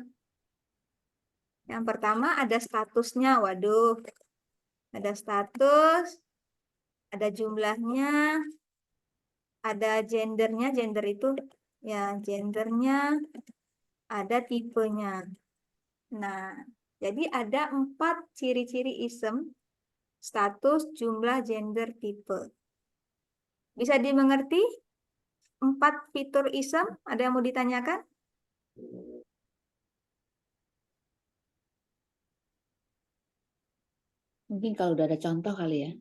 Yang pertama ada statusnya, waduh. Ada status, ada jumlahnya, ada gendernya, gender itu ya gendernya, ada tipenya. Nah, jadi ada 4 ciri-ciri isem, status, jumlah, gender, tipe. Bisa dimengerti 4 fitur isem? Ada yang mau ditanyakan? Mungkin kalau udah ada contoh kali ya.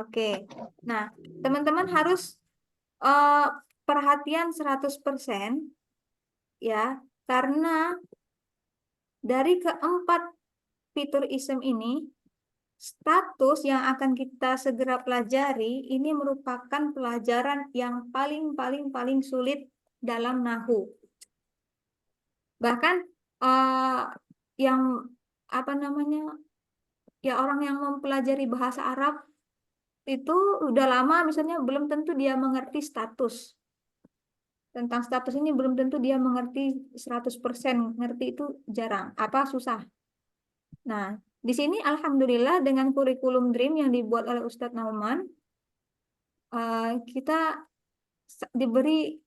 Oke. Nah, teman-teman harus perhatian 100% ya, karena dari keempat fitur isem ini status yang akan kita segera pelajari ini merupakan pelajaran yang paling sulit dalam nahu. Bahkan yang apa namanya, ya orang yang mempelajari bahasa Arab itu udah lama misalnya belum tentu dia mengerti status. Tentang status ini belum tentu dia mengerti 100%, ngerti itu jarang, susah. Nah, di sini alhamdulillah dengan kurikulum Dream yang dibuat oleh Ustadz Nauman, kita diberi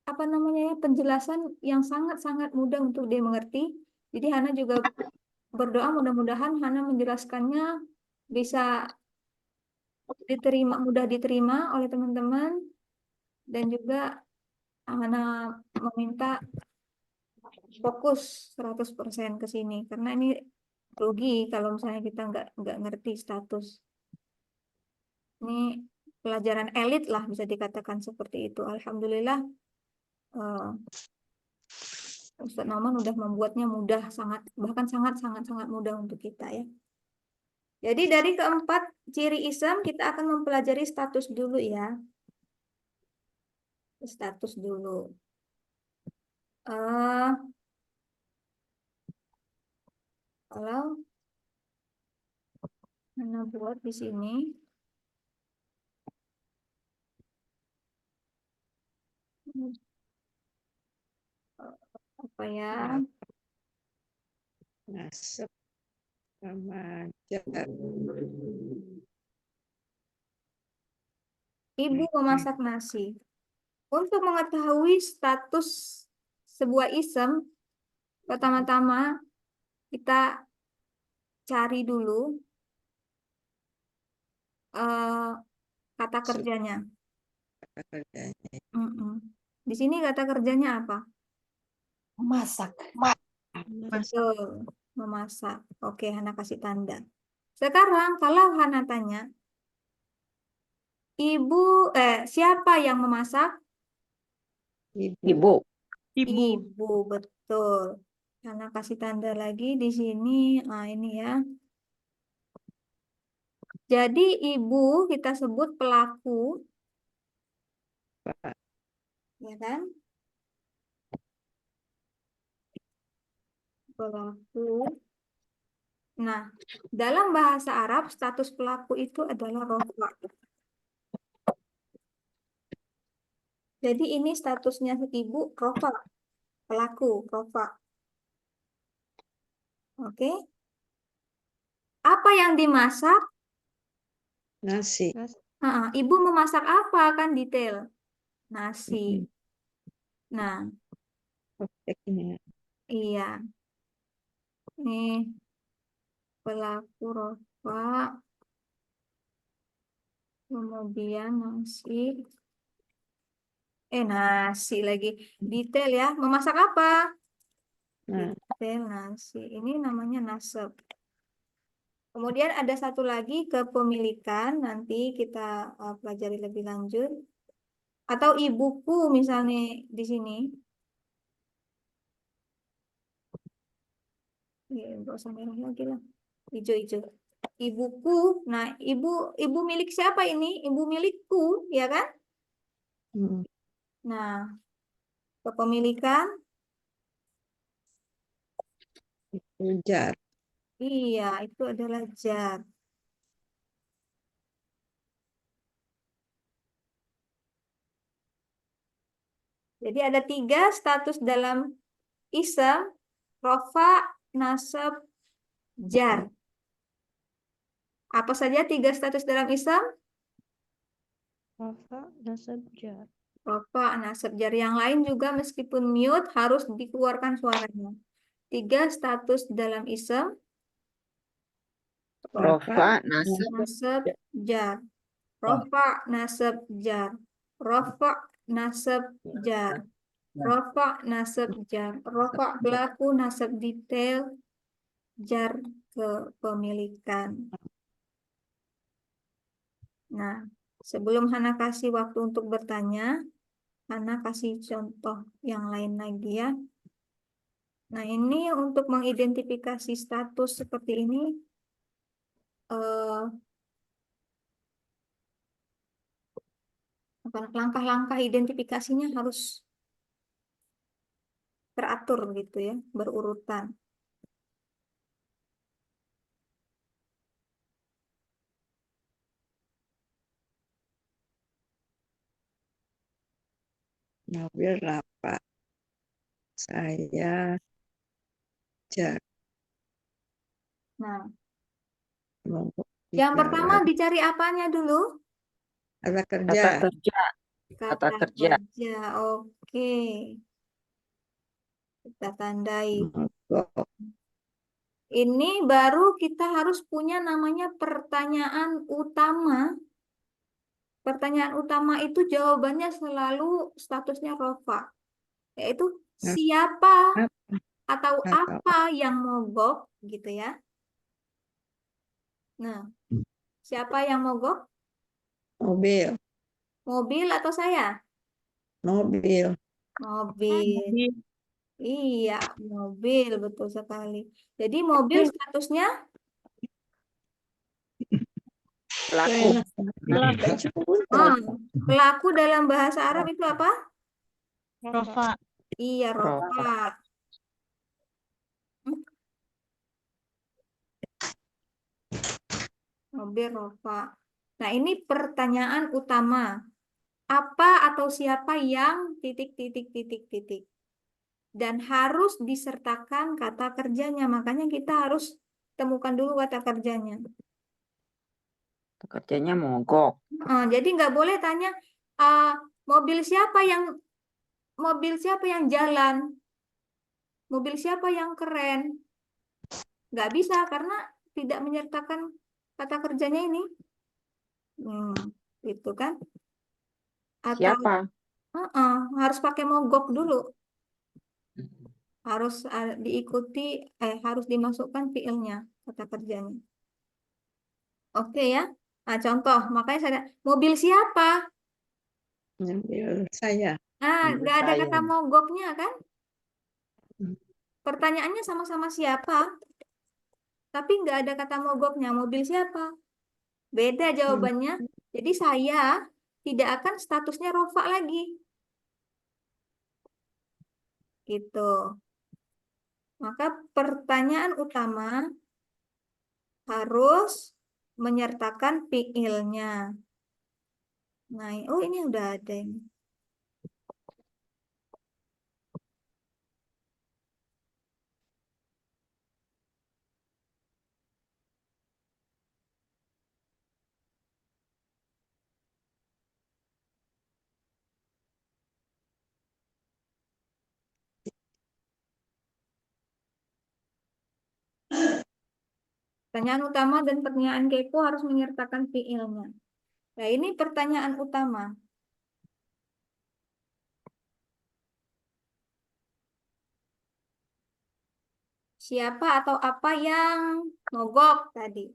apa namanya ya, penjelasan yang sangat mudah untuk dia mengerti. Jadi Hana juga berdoa mudah-mudahan Hana menjelaskannya bisa mudah diterima oleh teman-teman, dan juga Hana meminta fokus 100% ke sini karena ini rugi kalau misalnya kita nggak ngerti status. Ini pelajaran elit lah bisa dikatakan seperti itu. Alhamdulillah Ustadz Nauman udah membuatnya mudah, bahkan sangat mudah untuk kita ya. Jadi dari keempat ciri ism kita akan mempelajari status dulu ya. Status dulu. Kalau Hana buat di sini. Apa ya? Nasab sama jar. Ibu memasak nasi. Untuk mengetahui status sebuah isem, pertama-tama kita cari dulu kata kerjanya. Di sini kata kerjanya apa? Memasak. Betul, memasak. Oke, Hana kasih tanda. Sekarang kalau Hana tanya, siapa yang memasak? Ibu. Ibu, betul. Hana kasih tanda lagi di sini. Ini ya. Jadi ibu kita sebut pelaku. Ya kan? Pelaku. Nah, dalam bahasa Arab status pelaku itu adalah rofa. Jadi ini statusnya ibu rofa, pelaku rofa. Oke. Apa yang dimasak? Nasi. Ibu memasak apa kan detail? Nasi. Nah, iya. Ini pelaku rofa. Kemudian nasi. Nasi lagi. Detail ya. Memasak apa? Detail nasi. Ini namanya nasab. Kemudian ada satu lagi kepemilikan. Nanti kita pelajari lebih lanjut. Atau ibuku misalnya di sini. Nggak usah merah lagi lah. Hijau-hijau. Ibuku. Nah, ibu milik siapa ini? Ibu milikku, ya kan? Nah, kepemilikan. Jar. Iya, itu adalah jar. Jadi ada 3 status dalam isem, rofa, nasab, jar. Apa saja 3 status dalam isem? Rafa, nasab, jar. Rofa, nasab, jar. Yang lain juga meskipun mute harus dikeluarkan suaranya. 3 status dalam isem. Rofa, nasab, jar. Rofa, nasab, jar. Rofa, nasab, jar. Rofa, nasab, jar. Rofa, pelaku, nasab, detail, jar, kepemilikan. Nah, sebelum Hana kasih waktu untuk bertanya, Hana kasih contoh yang lain lagi ya. Nah, ini untuk mengidentifikasi status seperti ini, langkah-langkah identifikasinya harus teratur gitu ya, berurutan. Mobil rapat. Saya cek Nah, mogok di yang pertama jalan. dicari apanya dulu? Kata Kata kerja. kerja. Kata Kata kerja. kerja. Oke. Kita tandai. Mogok. Ini baru kita harus punya namanya pertanyaan utama. Pertanyaan utama itu jawabannya selalu statusnya rofa, yaitu siapa atau apa yang mogok gitu ya. Nah, siapa yang mogok? Mobil. Mobil atau saya? Mobil. Mobil. Iya, mobil betul sekali. Jadi mobil statusnya Pelaku. pelaku dalam bahasa Arab itu apa? Rofa. Iya, rofa. Mobil rofa. Nah, ini pertanyaan utama. Apa atau siapa yang titik titik titik titik. Dan harus disertakan kata kerjanya. Makanya kita harus temukan dulu kata kerjanya. Kerjanya mogok. Jadi nggak boleh tanya mobil siapa yang jalan, mobil siapa yang keren. Nggak bisa karena tidak menyertakan kata kerjanya ini. Gitu kan? Atau Siapa? harus pakai mogok dulu. Harus diikuti, harus dimasukkan fiilnya, kata kerjanya. Oke ya. Nah, contoh, makanya saya mobil siapa? Mobil saya. Nggak ada kata mogoknya kan? Pertanyaannya sama-sama siapa, tapi nggak ada kata mogoknya. Mobil siapa? Beda jawabannya. Jadi saya tidak akan statusnya rofa lagi. Gitu. Maka pertanyaan utama harus menyertakan fiilnya. Nah, oh ini udah ada ini. Pertanyaan utama dan pertanyaan kepo harus menyertakan fiilnya. Nah, ini pertanyaan utama. Siapa atau apa yang mogok tadi?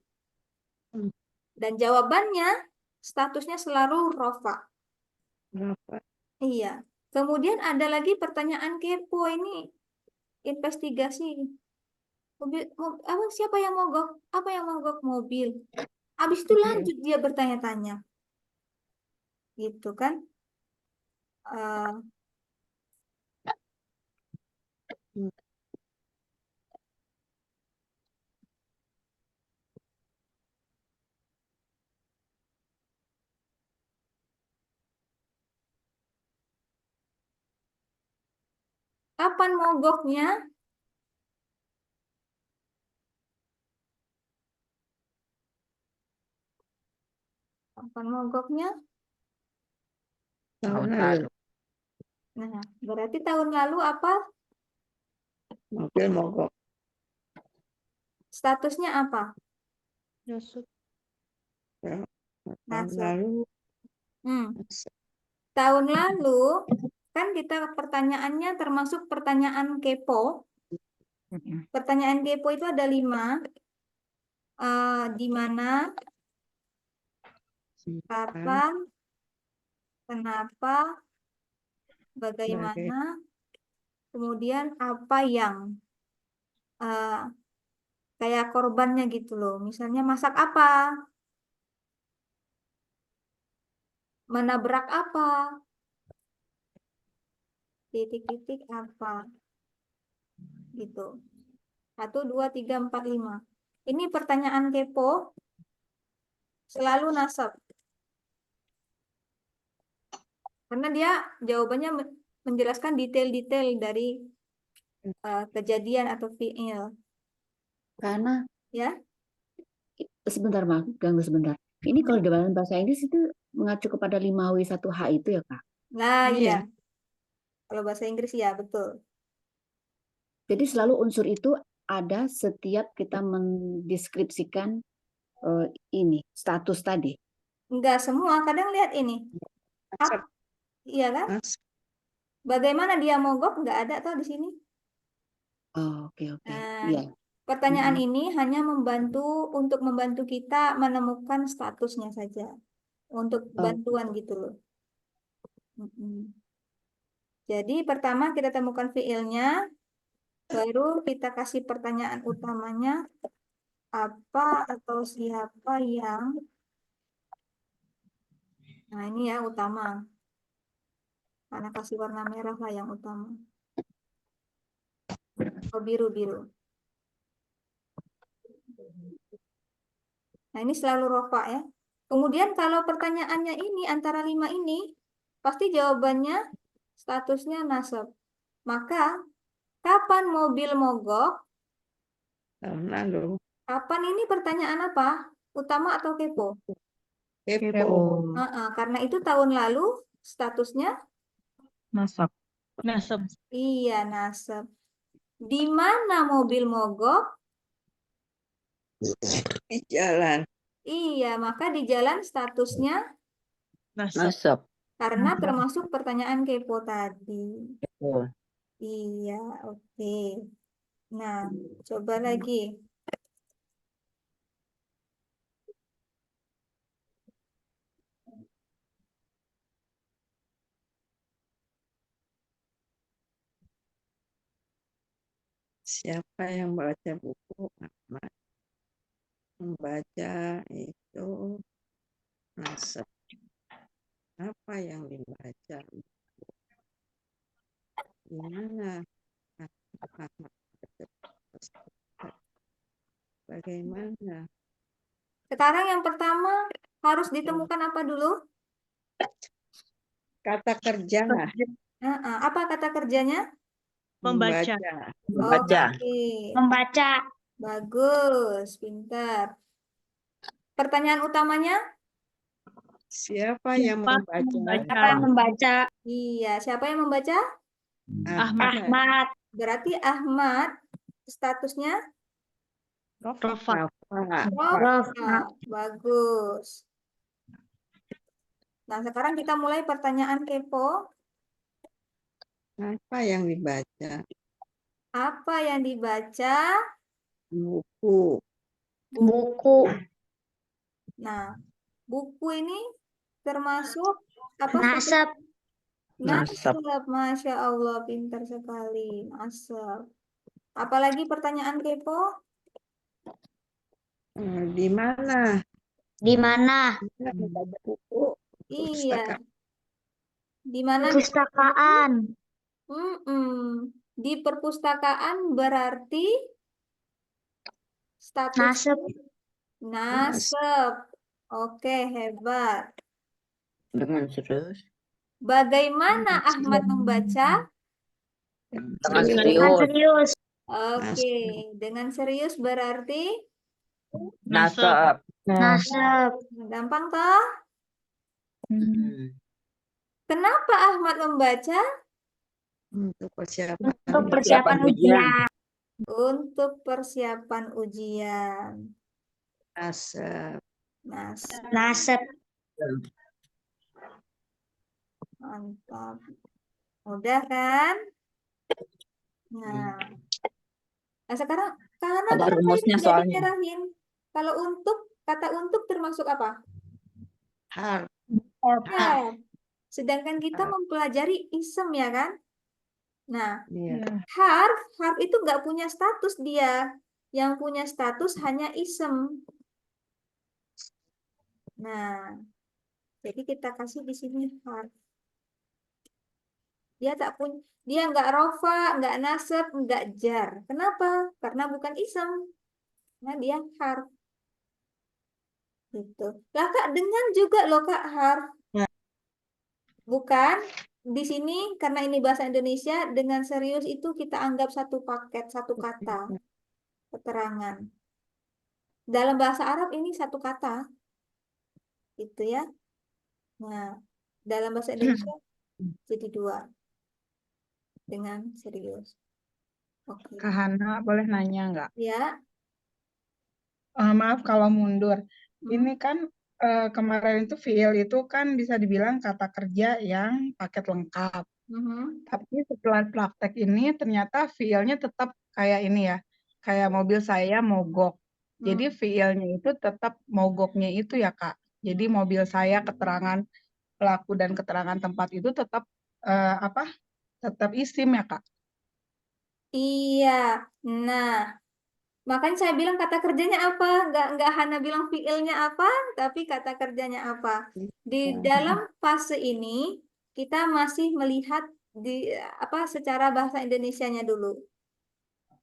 Dan jawabannya statusnya selalu rofa. Rapat. Iya. Kemudian ada lagi pertanyaan kepo, ini investigasi. Siapa yang mogok? Apa yang mogok? Mobil. Habis itu lanjut dia bertanya-tanya. Gitu kan? Kapan mogoknya? Kapan mogoknya? Tahun lalu. Nah, berarti tahun lalu apa? Mobil mogok. Statusnya apa? Nyusut. Tahun lalu. Tahun lalu kan kita pertanyaannya termasuk pertanyaan kepo. Pertanyaan kepo itu ada 5. Di mana, kapan, kenapa, bagaimana, kemudian apa yang. kayak korbannya gitu loh. Misalnya masak apa, menabrak apa, titik-titik apa, gitu. 1, 2, 3, 4, 5. Ini pertanyaan kepo selalu nasab. Karena dia jawabannya menjelaskan detail-detail dari kejadian atau fiil. Karena Ya, sebentar, Mak, ganggu sebentar. Ini kalau dalam bahasa Inggris itu mengacu kepada 5W1H itu ya, Kak? nah Iya. iya. Kalau bahasa Inggris ya betul. Jadi selalu unsur itu ada setiap kita mendeskripsikan ini status tadi. Enggak semua, kadang lihat ini. Nasab. Iya kan? Nasab. Bagaimana dia mogok? Enggak ada tuh di sini. Oh, oke. Nah, Iya. pertanyaan ini hanya untuk membantu kita menemukan statusnya saja. Untuk bantuan gitu loh. Jadi pertama kita temukan fiilnya, baru kita kasih pertanyaan utamanya, apa atau siapa yang, nah ini ya utama. Karena kasih warna merah lah yang utama. Oh, biru. Nah ini selalu rofa ya. Kemudian kalau pertanyaannya ini antara 5 ini, pasti jawabannya statusnya nasab. Maka kapan mobil mogok? Tahun lalu. Kapan ini pertanyaan apa? Utama atau kepo? Kepo. Karena itu tahun lalu statusnya Nasab. Nasab. iya nasab. Di mana mobil mogok? Di jalan. Iya, maka di jalan statusnya Nasab. Nasab. karena termasuk pertanyaan kepo tadi. Oh. Iya, oke. Nah, coba lagi. Siapa yang baca buku Ahmad? Membaca itu nasab. Apa yang dibaca? Gimana? Ahmad baca tersebut? Bagaimana? Sekarang yang pertama harus ditemukan apa dulu? Kata kerja. Apa kata kerjanya? Membaca. Membaca. Oke, Membaca. bagus, pintar. Pertanyaan utamanya? Siapa yang membaca? Siapa yang membaca? Iya, siapa yang membaca? Ahmad. Berarti Ahmad statusnya Rofa. Rofa. Bagus. Nah, sekarang kita mulai pertanyaan kepo. Apa yang dibaca? Apa yang dibaca? Buku. Buku. Nah, buku ini termasuk apa? Nasab. Nasab. Masya Allah, pintar sekali. Nasab. Apalagi pertanyaan kepo? Di mana? Di mana? Membaca buku. Iya. Di mana? Perpustakaan. Di perpustakaan berarti status Nasab. nasab. Oke, hebat. Dengan serius. Bagaimana Ahmad membaca? Dengan Dengan serius. serius. Oke, dengan serius berarti Nasab. Nasab. gampang toh? Kenapa Ahmad membaca? Untuk persiapan. Untuk persiapan ujian. Untuk persiapan ujian. Nasab. Nasab. Mantap. Mudah kan? Nah, sekarang karena Ada kenapa rumusnya ini tidak soalnya. dimerahin? Kalau untuk, kata untuk termasuk apa? Har. Ya. Sedangkan kita mempelajari isem ya kan? Nah, Iya. harf itu nggak punya status dia. Yang punya status hanya isem. Nah, jadi kita kasih di sini harf. Dia tak punya, dia nggak rofa, nggak nasab, nggak jar. Kenapa? Karena bukan isem. Nah, dia harf. Gitu. Lah Kak, dengan juga loh Kak harf. Bukan di sini karena ini bahasa Indonesia dengan serius itu kita anggap satu paket, satu kata keterangan. Dalam bahasa Arab ini satu kata, gitu ya. Nah, dalam bahasa Indonesia jadi dua dengan serius. Oke. Kak Hana, boleh nanya nggak? Ya. Maaf kalau mundur. Hmm. Ini kan kemarin itu fiil itu kan bisa dibilang kata kerja yang paket lengkap. Mhm. Tapi setelah praktek ini ternyata fiilnya tetap kayak ini ya, kayak mobil saya mogok. Jadi Hmm. fiilnya itu tetap mogoknya itu ya Kak. Jadi mobil saya keterangan pelaku dan keterangan tempat itu tetap apa? Tetap isim ya Kak. Iya. Nah, makanya saya bilang kata kerjanya apa? Nggak Hana bilang fiilnya apa, tapi kata kerjanya apa. Di dalam fase ini kita masih melihat di apa secara bahasa Indonesianya dulu.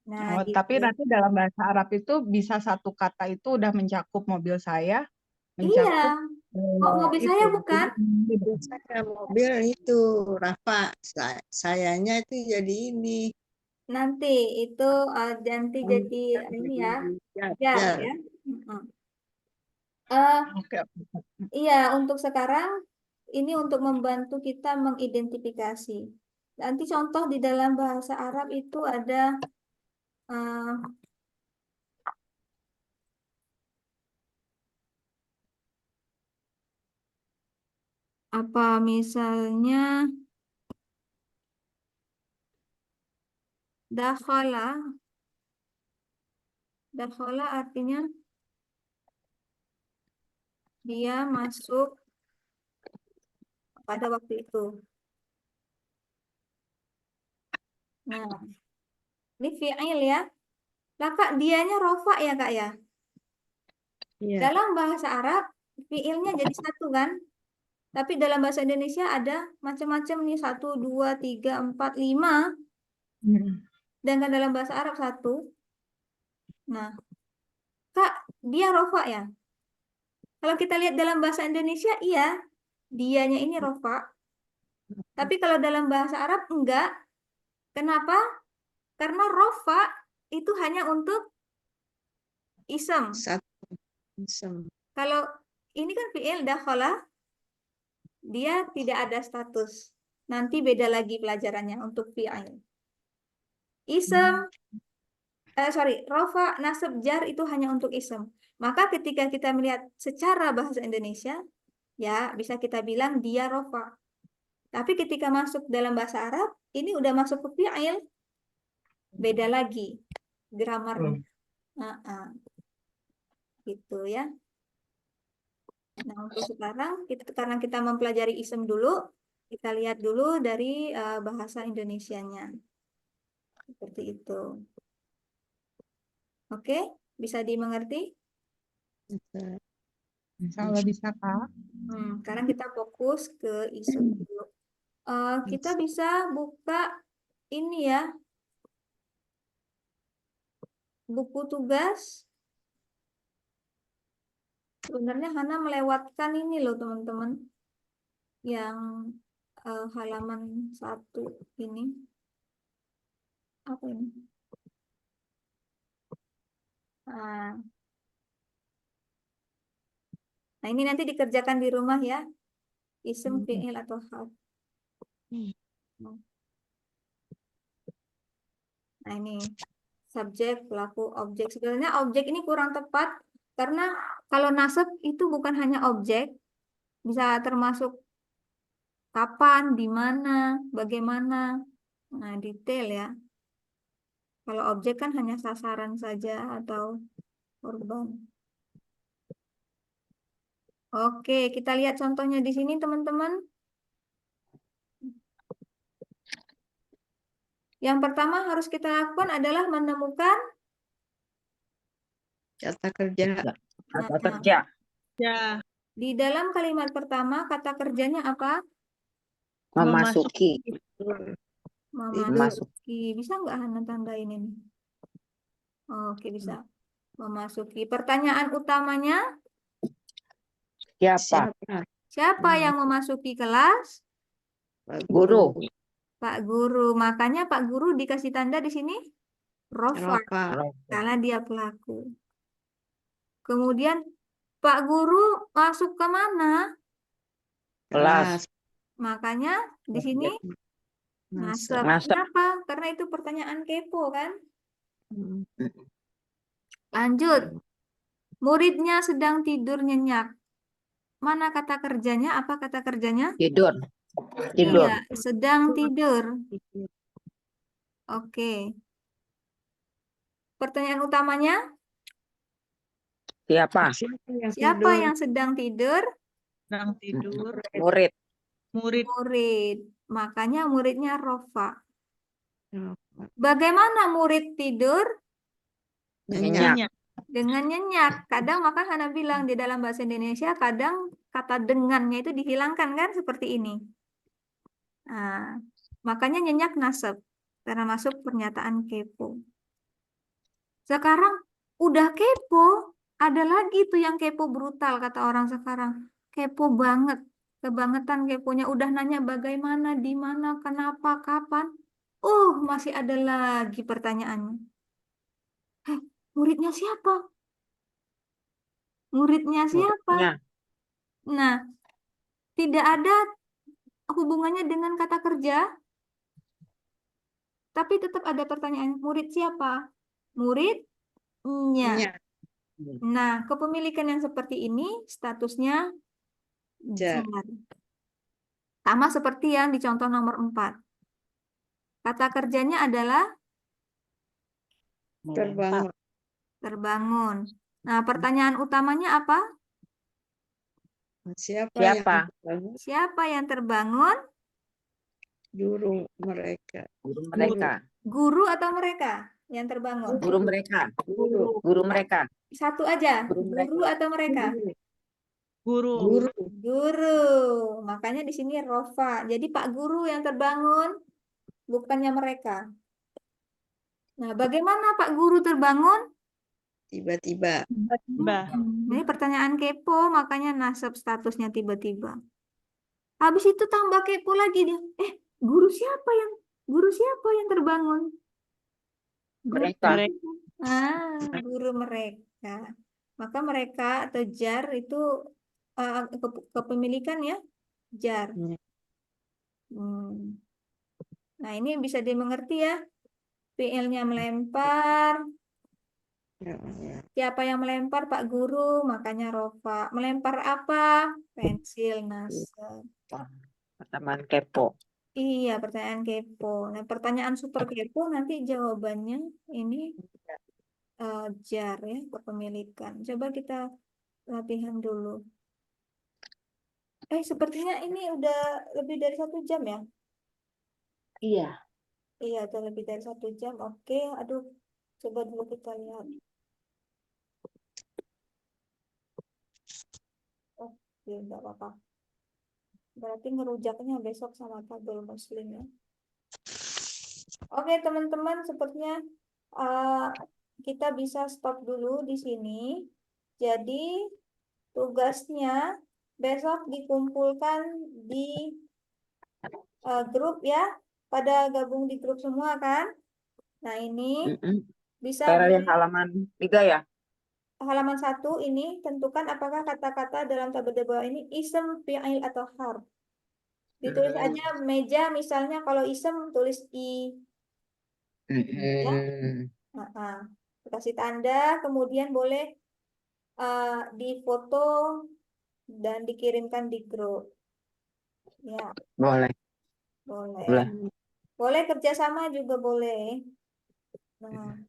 Nah, Oh, tapi gitu. nanti dalam bahasa Arab itu bisa satu kata itu udah mencakup mobil saya, Iya. mencakup Mobil itu. saya bukan? Mobil saya mobil itu Rafa, sayanya itu jadi ini. Nanti itu nanti jadi ini ya, Jar, jar jar. ya. Mm-mm. Eh, Oke. iya, untuk sekarang ini untuk membantu kita mengidentifikasi. Nanti contoh di dalam bahasa Arab itu ada eh, apa misalnya dakhala. Dakhala artinya dia masuk pada waktu itu. Nah, ini fi'il ya. Lah Kak, dianya rofa ya Kak ya. Iya. Dalam bahasa Arab, fi'ilnya jadi satu kan? Tapi dalam bahasa Indonesia ada macam-macam nih, 1, 2, 3, 4, 5. Sedangkan dalam bahasa Arab satu. Nah, Kak, dia rofa ya? Kalau kita lihat dalam bahasa Indonesia, iya, dianya ini rofa. Tapi kalau dalam bahasa Arab, enggak. Kenapa? Karena rofa itu hanya untuk isem. Satu isem. Kalau ini kan fi'il dakhala, dia tidak ada status. Nanti beda lagi pelajarannya untuk fi'il. Isem, rofa, nasab, jar itu hanya untuk isem. Maka ketika kita melihat secara bahasa Indonesia, ya bisa kita bilang dia rofa. Tapi ketika masuk dalam bahasa Arab, ini udah masuk ke fi'il. Beda lagi gramarnya. Gitu ya. Nah, untuk sekarang karena kita mempelajari isem dulu, kita lihat dulu dari bahasa Indonesianya. Seperti itu. Oke, bisa dimengerti? Kalau bisa Kak. Sekarang kita fokus ke isem dulu. Kita bisa buka ini ya, buku tugas. Sebenarnya Hana melewatkan ini loh teman-teman, yang halaman 1 ini. Apa ini? Nah, ini nanti dikerjakan di rumah ya. Isem, fi'il, atau harf. Nah, ini subjek, pelaku, objek. Sebenarnya objek ini kurang tepat karena kalau nasab itu bukan hanya objek, bisa termasuk kapan, di mana, bagaimana. Nah, detail ya. Kalau objek kan hanya sasaran saja atau korban. Oke, kita lihat contohnya di sini teman-teman. Yang pertama harus kita lakukan adalah menemukan Kata kerja. Kata Nah, kerja. Ya, di dalam kalimat pertama kata kerjanya apa? Memasuki. Memasuki. Bisa nggak Hana tandain ini? Oke, bisa. Memasuki. Pertanyaan utamanya, Siapa? siapa yang memasuki kelas? Pak Guru. Pak Guru. Makanya Pak Guru dikasih tanda di sini Rofa, Rafa. karena dia pelaku. Kemudian Pak Guru masuk ke mana? Kelas. Makanya di sini nasab. Nasab. Kenapa? Karena itu pertanyaan kepo kan? Hmm. Lanjut. Muridnya sedang tidur nyenyak. Mana kata kerjanya? Apa kata kerjanya? Tidur. Tidur. Iya, sedang tidur. Oke. Pertanyaan utamanya, Siapa? siapa yang sedang tidur? sedang tidur. Murid. Murid. Murid. Makanya muridnya Rofa. Rafa. Bagaimana murid tidur? Nyenyak. Nyenyak. Dengan nyenyak. Kadang maka Hana bilang di dalam bahasa Indonesia kadang kata dengannya itu dihilangkan kan seperti ini. Nah, makanya nyenyak nasab. Karena masuk pernyataan kepo. Sekarang udah kepo, ada lagi tuh yang kepo brutal kata orang sekarang. Kepo banget. Kebangetan keponya. Udah nanya bagaimana, di mana, kenapa, kapan. Masih ada lagi pertanyaannya. Muridnya siapa? Muridnya siapa? Muridnya. Nah, tidak ada hubungannya dengan kata kerja, tapi tetap ada pertanyaan. Murid siapa? Muridnya. Nya. Nah, kepemilikan yang seperti ini statusnya Jar. jar. Sama seperti yang di contoh nomor 4. Kata kerjanya adalah Terbangun. terbangun. Nah, pertanyaan utamanya apa? Siapa Siapa? yang terbangun? Siapa yang terbangun? Guru mereka. Guru mereka. Guru atau mereka yang terbangun? Guru mereka. Guru. Guru mereka. Satu aja. Guru mereka. Guru atau mereka? Guru. Guru. Guru. Makanya di sini Rofa. Jadi Pak Guru yang terbangun, bukannya mereka. Nah, bagaimana Pak Guru terbangun? Tiba-tiba. Tiba-tiba. Ini pertanyaan kepo, makanya nasab statusnya tiba-tiba. Habis itu tambah kepo lagi dia. Guru siapa yang terbangun? Mereka. Guru mereka. Maka mereka atau jar itu kepemilikan ya, jar. Nah, ini bisa dimengerti ya. PL-nya melempar. Siapa yang melempar? Pak Guru, makanya Rofa. Melempar apa? Pensil, nasab. Pertanyaan kepo. Iya, pertanyaan kepo. Nah, pertanyaan super kepo nanti jawabannya ini jar ya, kepemilikan. Coba kita latihan dulu. Sepertinya ini udah lebih dari 1 jam ya? Iya. Iya, udah lebih dari 1 jam. Oke, aduh, coba dulu kita lihat. Oke, nggak apa-apa. Berarti ngerujaknya besok sama tabel muslim ya. Oke, teman-teman, sepertinya kita bisa stop dulu di sini. Jadi, tugasnya besok dikumpulkan di grup ya. Pada gabung di grup semua kan? Nah, ini bisa Yang halaman 3 ya? halaman 1 ini tentukan apakah kata-kata dalam tabel di bawah ini isem, fi'il atau harf. Ditulis aja meja misalnya kalau isem tulis i. Ya. Kasih tanda, kemudian boleh difoto dan dikirimkan di grup. Ya. Boleh. Boleh kerjasama juga boleh. Nah,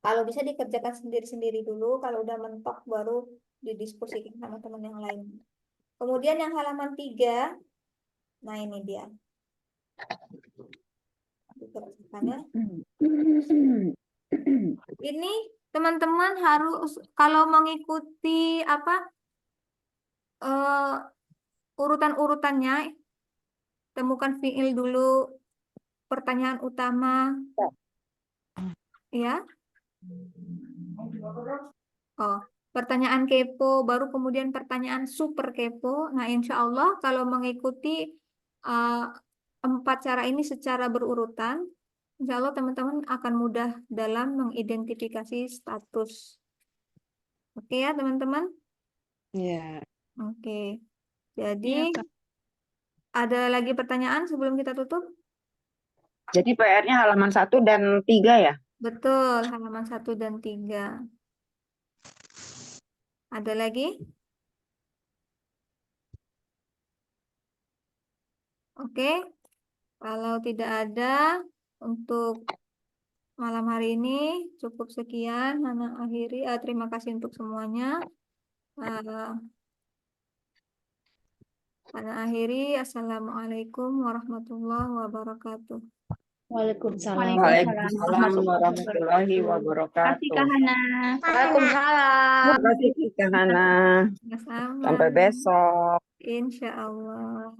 kalau bisa dikerjakan sendiri-sendiri dulu, kalau udah mentok baru didiskusikan sama teman yang lain. Kemudian yang halaman 3, nah ini dia. Dikerjakannya. Ini teman-teman harus kalau mengikuti apa urutan-urutannya, temukan fiil dulu, pertanyaan utama, ya. Oh, pertanyaan kepo, baru kemudian pertanyaan super kepo. Nah, insya Allah kalau mengikuti 4 cara ini secara berurutan, insya Allah teman-teman akan mudah dalam mengidentifikasi status. Oke ya, teman-teman? Ya. Oke. Iya, Jadi, Kak. ada lagi pertanyaan sebelum kita tutup? Jadi PR-nya halaman 1 dan 3 ya? Betul, halaman 1 dan 3. Ada lagi? Oke, kalau tidak ada untuk malam hari ini cukup sekian. Hana akhiri. Terima kasih untuk semuanya. Hana akhiri. Assalamualaikum warahmatullahi wabarakatuh. Waalaikumsalam. Waalaikumsalam warahmatullahi Kasih wabarakatuh. Kak Hana. Waalaikumsalam. Terima kasih Kak Hana. Sama-sama. Sampai besok. Insya Allah.